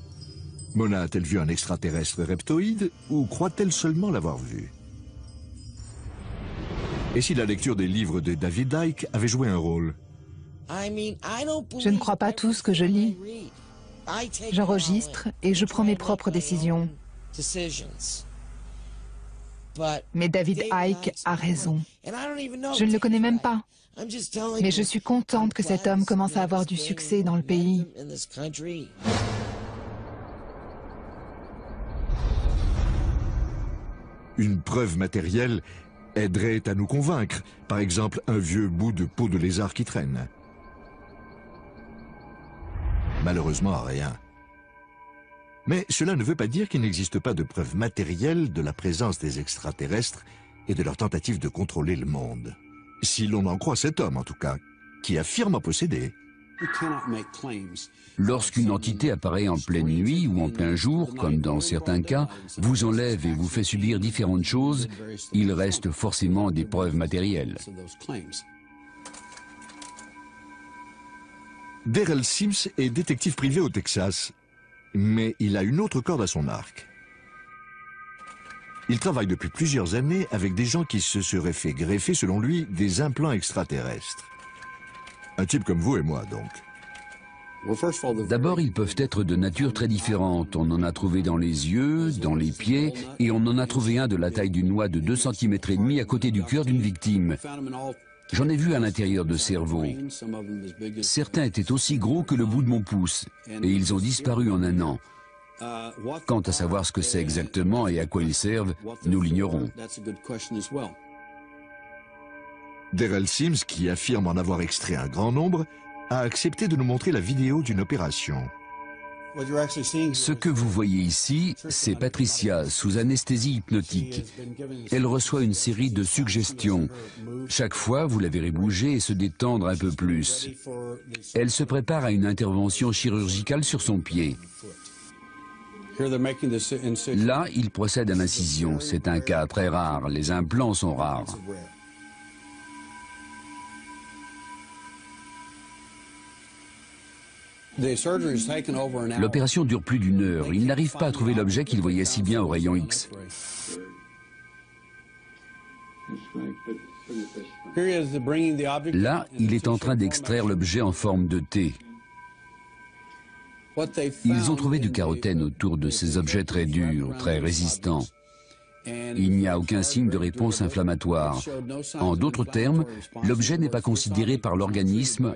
Mona a-t-elle vu un extraterrestre reptoïde ou croit-elle seulement l'avoir vu? Et si la lecture des livres de David Icke avait joué un rôle? Je ne crois pas tout ce que je lis. J'enregistre et je prends mes propres décisions. Mais David Icke a raison. Je ne le connais même pas. Mais je suis contente que cet homme commence à avoir du succès dans le pays. Une preuve matérielle aiderait à nous convaincre. Par exemple, un vieux bout de peau de lézard qui traîne. Malheureusement, rien. Mais cela ne veut pas dire qu'il n'existe pas de preuves matérielles de la présence des extraterrestres et de leur tentative de contrôler le monde. Si l'on en croit cet homme, en tout cas, qui affirme en posséder. Lorsqu'une entité apparaît en pleine nuit ou en plein jour, comme dans certains cas, vous enlève et vous fait subir différentes choses, il reste forcément des preuves matérielles. Daryl Sims est détective privé au Texas, mais il a une autre corde à son arc. Il travaille depuis plusieurs années avec des gens qui se seraient fait greffer, selon lui, des implants extraterrestres. Un type comme vous et moi, donc. D'abord, ils peuvent être de nature très différente. On en a trouvé dans les yeux, dans les pieds, et on en a trouvé un de la taille d'une noix de 2,5 cm à côté du cœur d'une victime. J'en ai vu à l'intérieur de cerveaux. Certains étaient aussi gros que le bout de mon pouce, et ils ont disparu en un an. Quant à savoir ce que c'est exactement et à quoi ils servent, nous l'ignorons. Daryl Sims, qui affirme en avoir extrait un grand nombre, a accepté de nous montrer la vidéo d'une opération. Ce que vous voyez ici, c'est Patricia sous anesthésie hypnotique. Elle reçoit une série de suggestions. Chaque fois, vous la verrez bouger et se détendre un peu plus. Elle se prépare à une intervention chirurgicale sur son pied. Là, il procède à l'incision. C'est un cas très rare. Les implants sont rares. L'opération dure plus d'1 heure. Il n'arrive pas à trouver l'objet qu'il voyait si bien au rayon X. Là, il est en train d'extraire l'objet en forme de T. Ils ont trouvé du carotène autour de ces objets très durs, très résistants. Il n'y a aucun signe de réponse inflammatoire. En d'autres termes, l'objet n'est pas considéré par l'organisme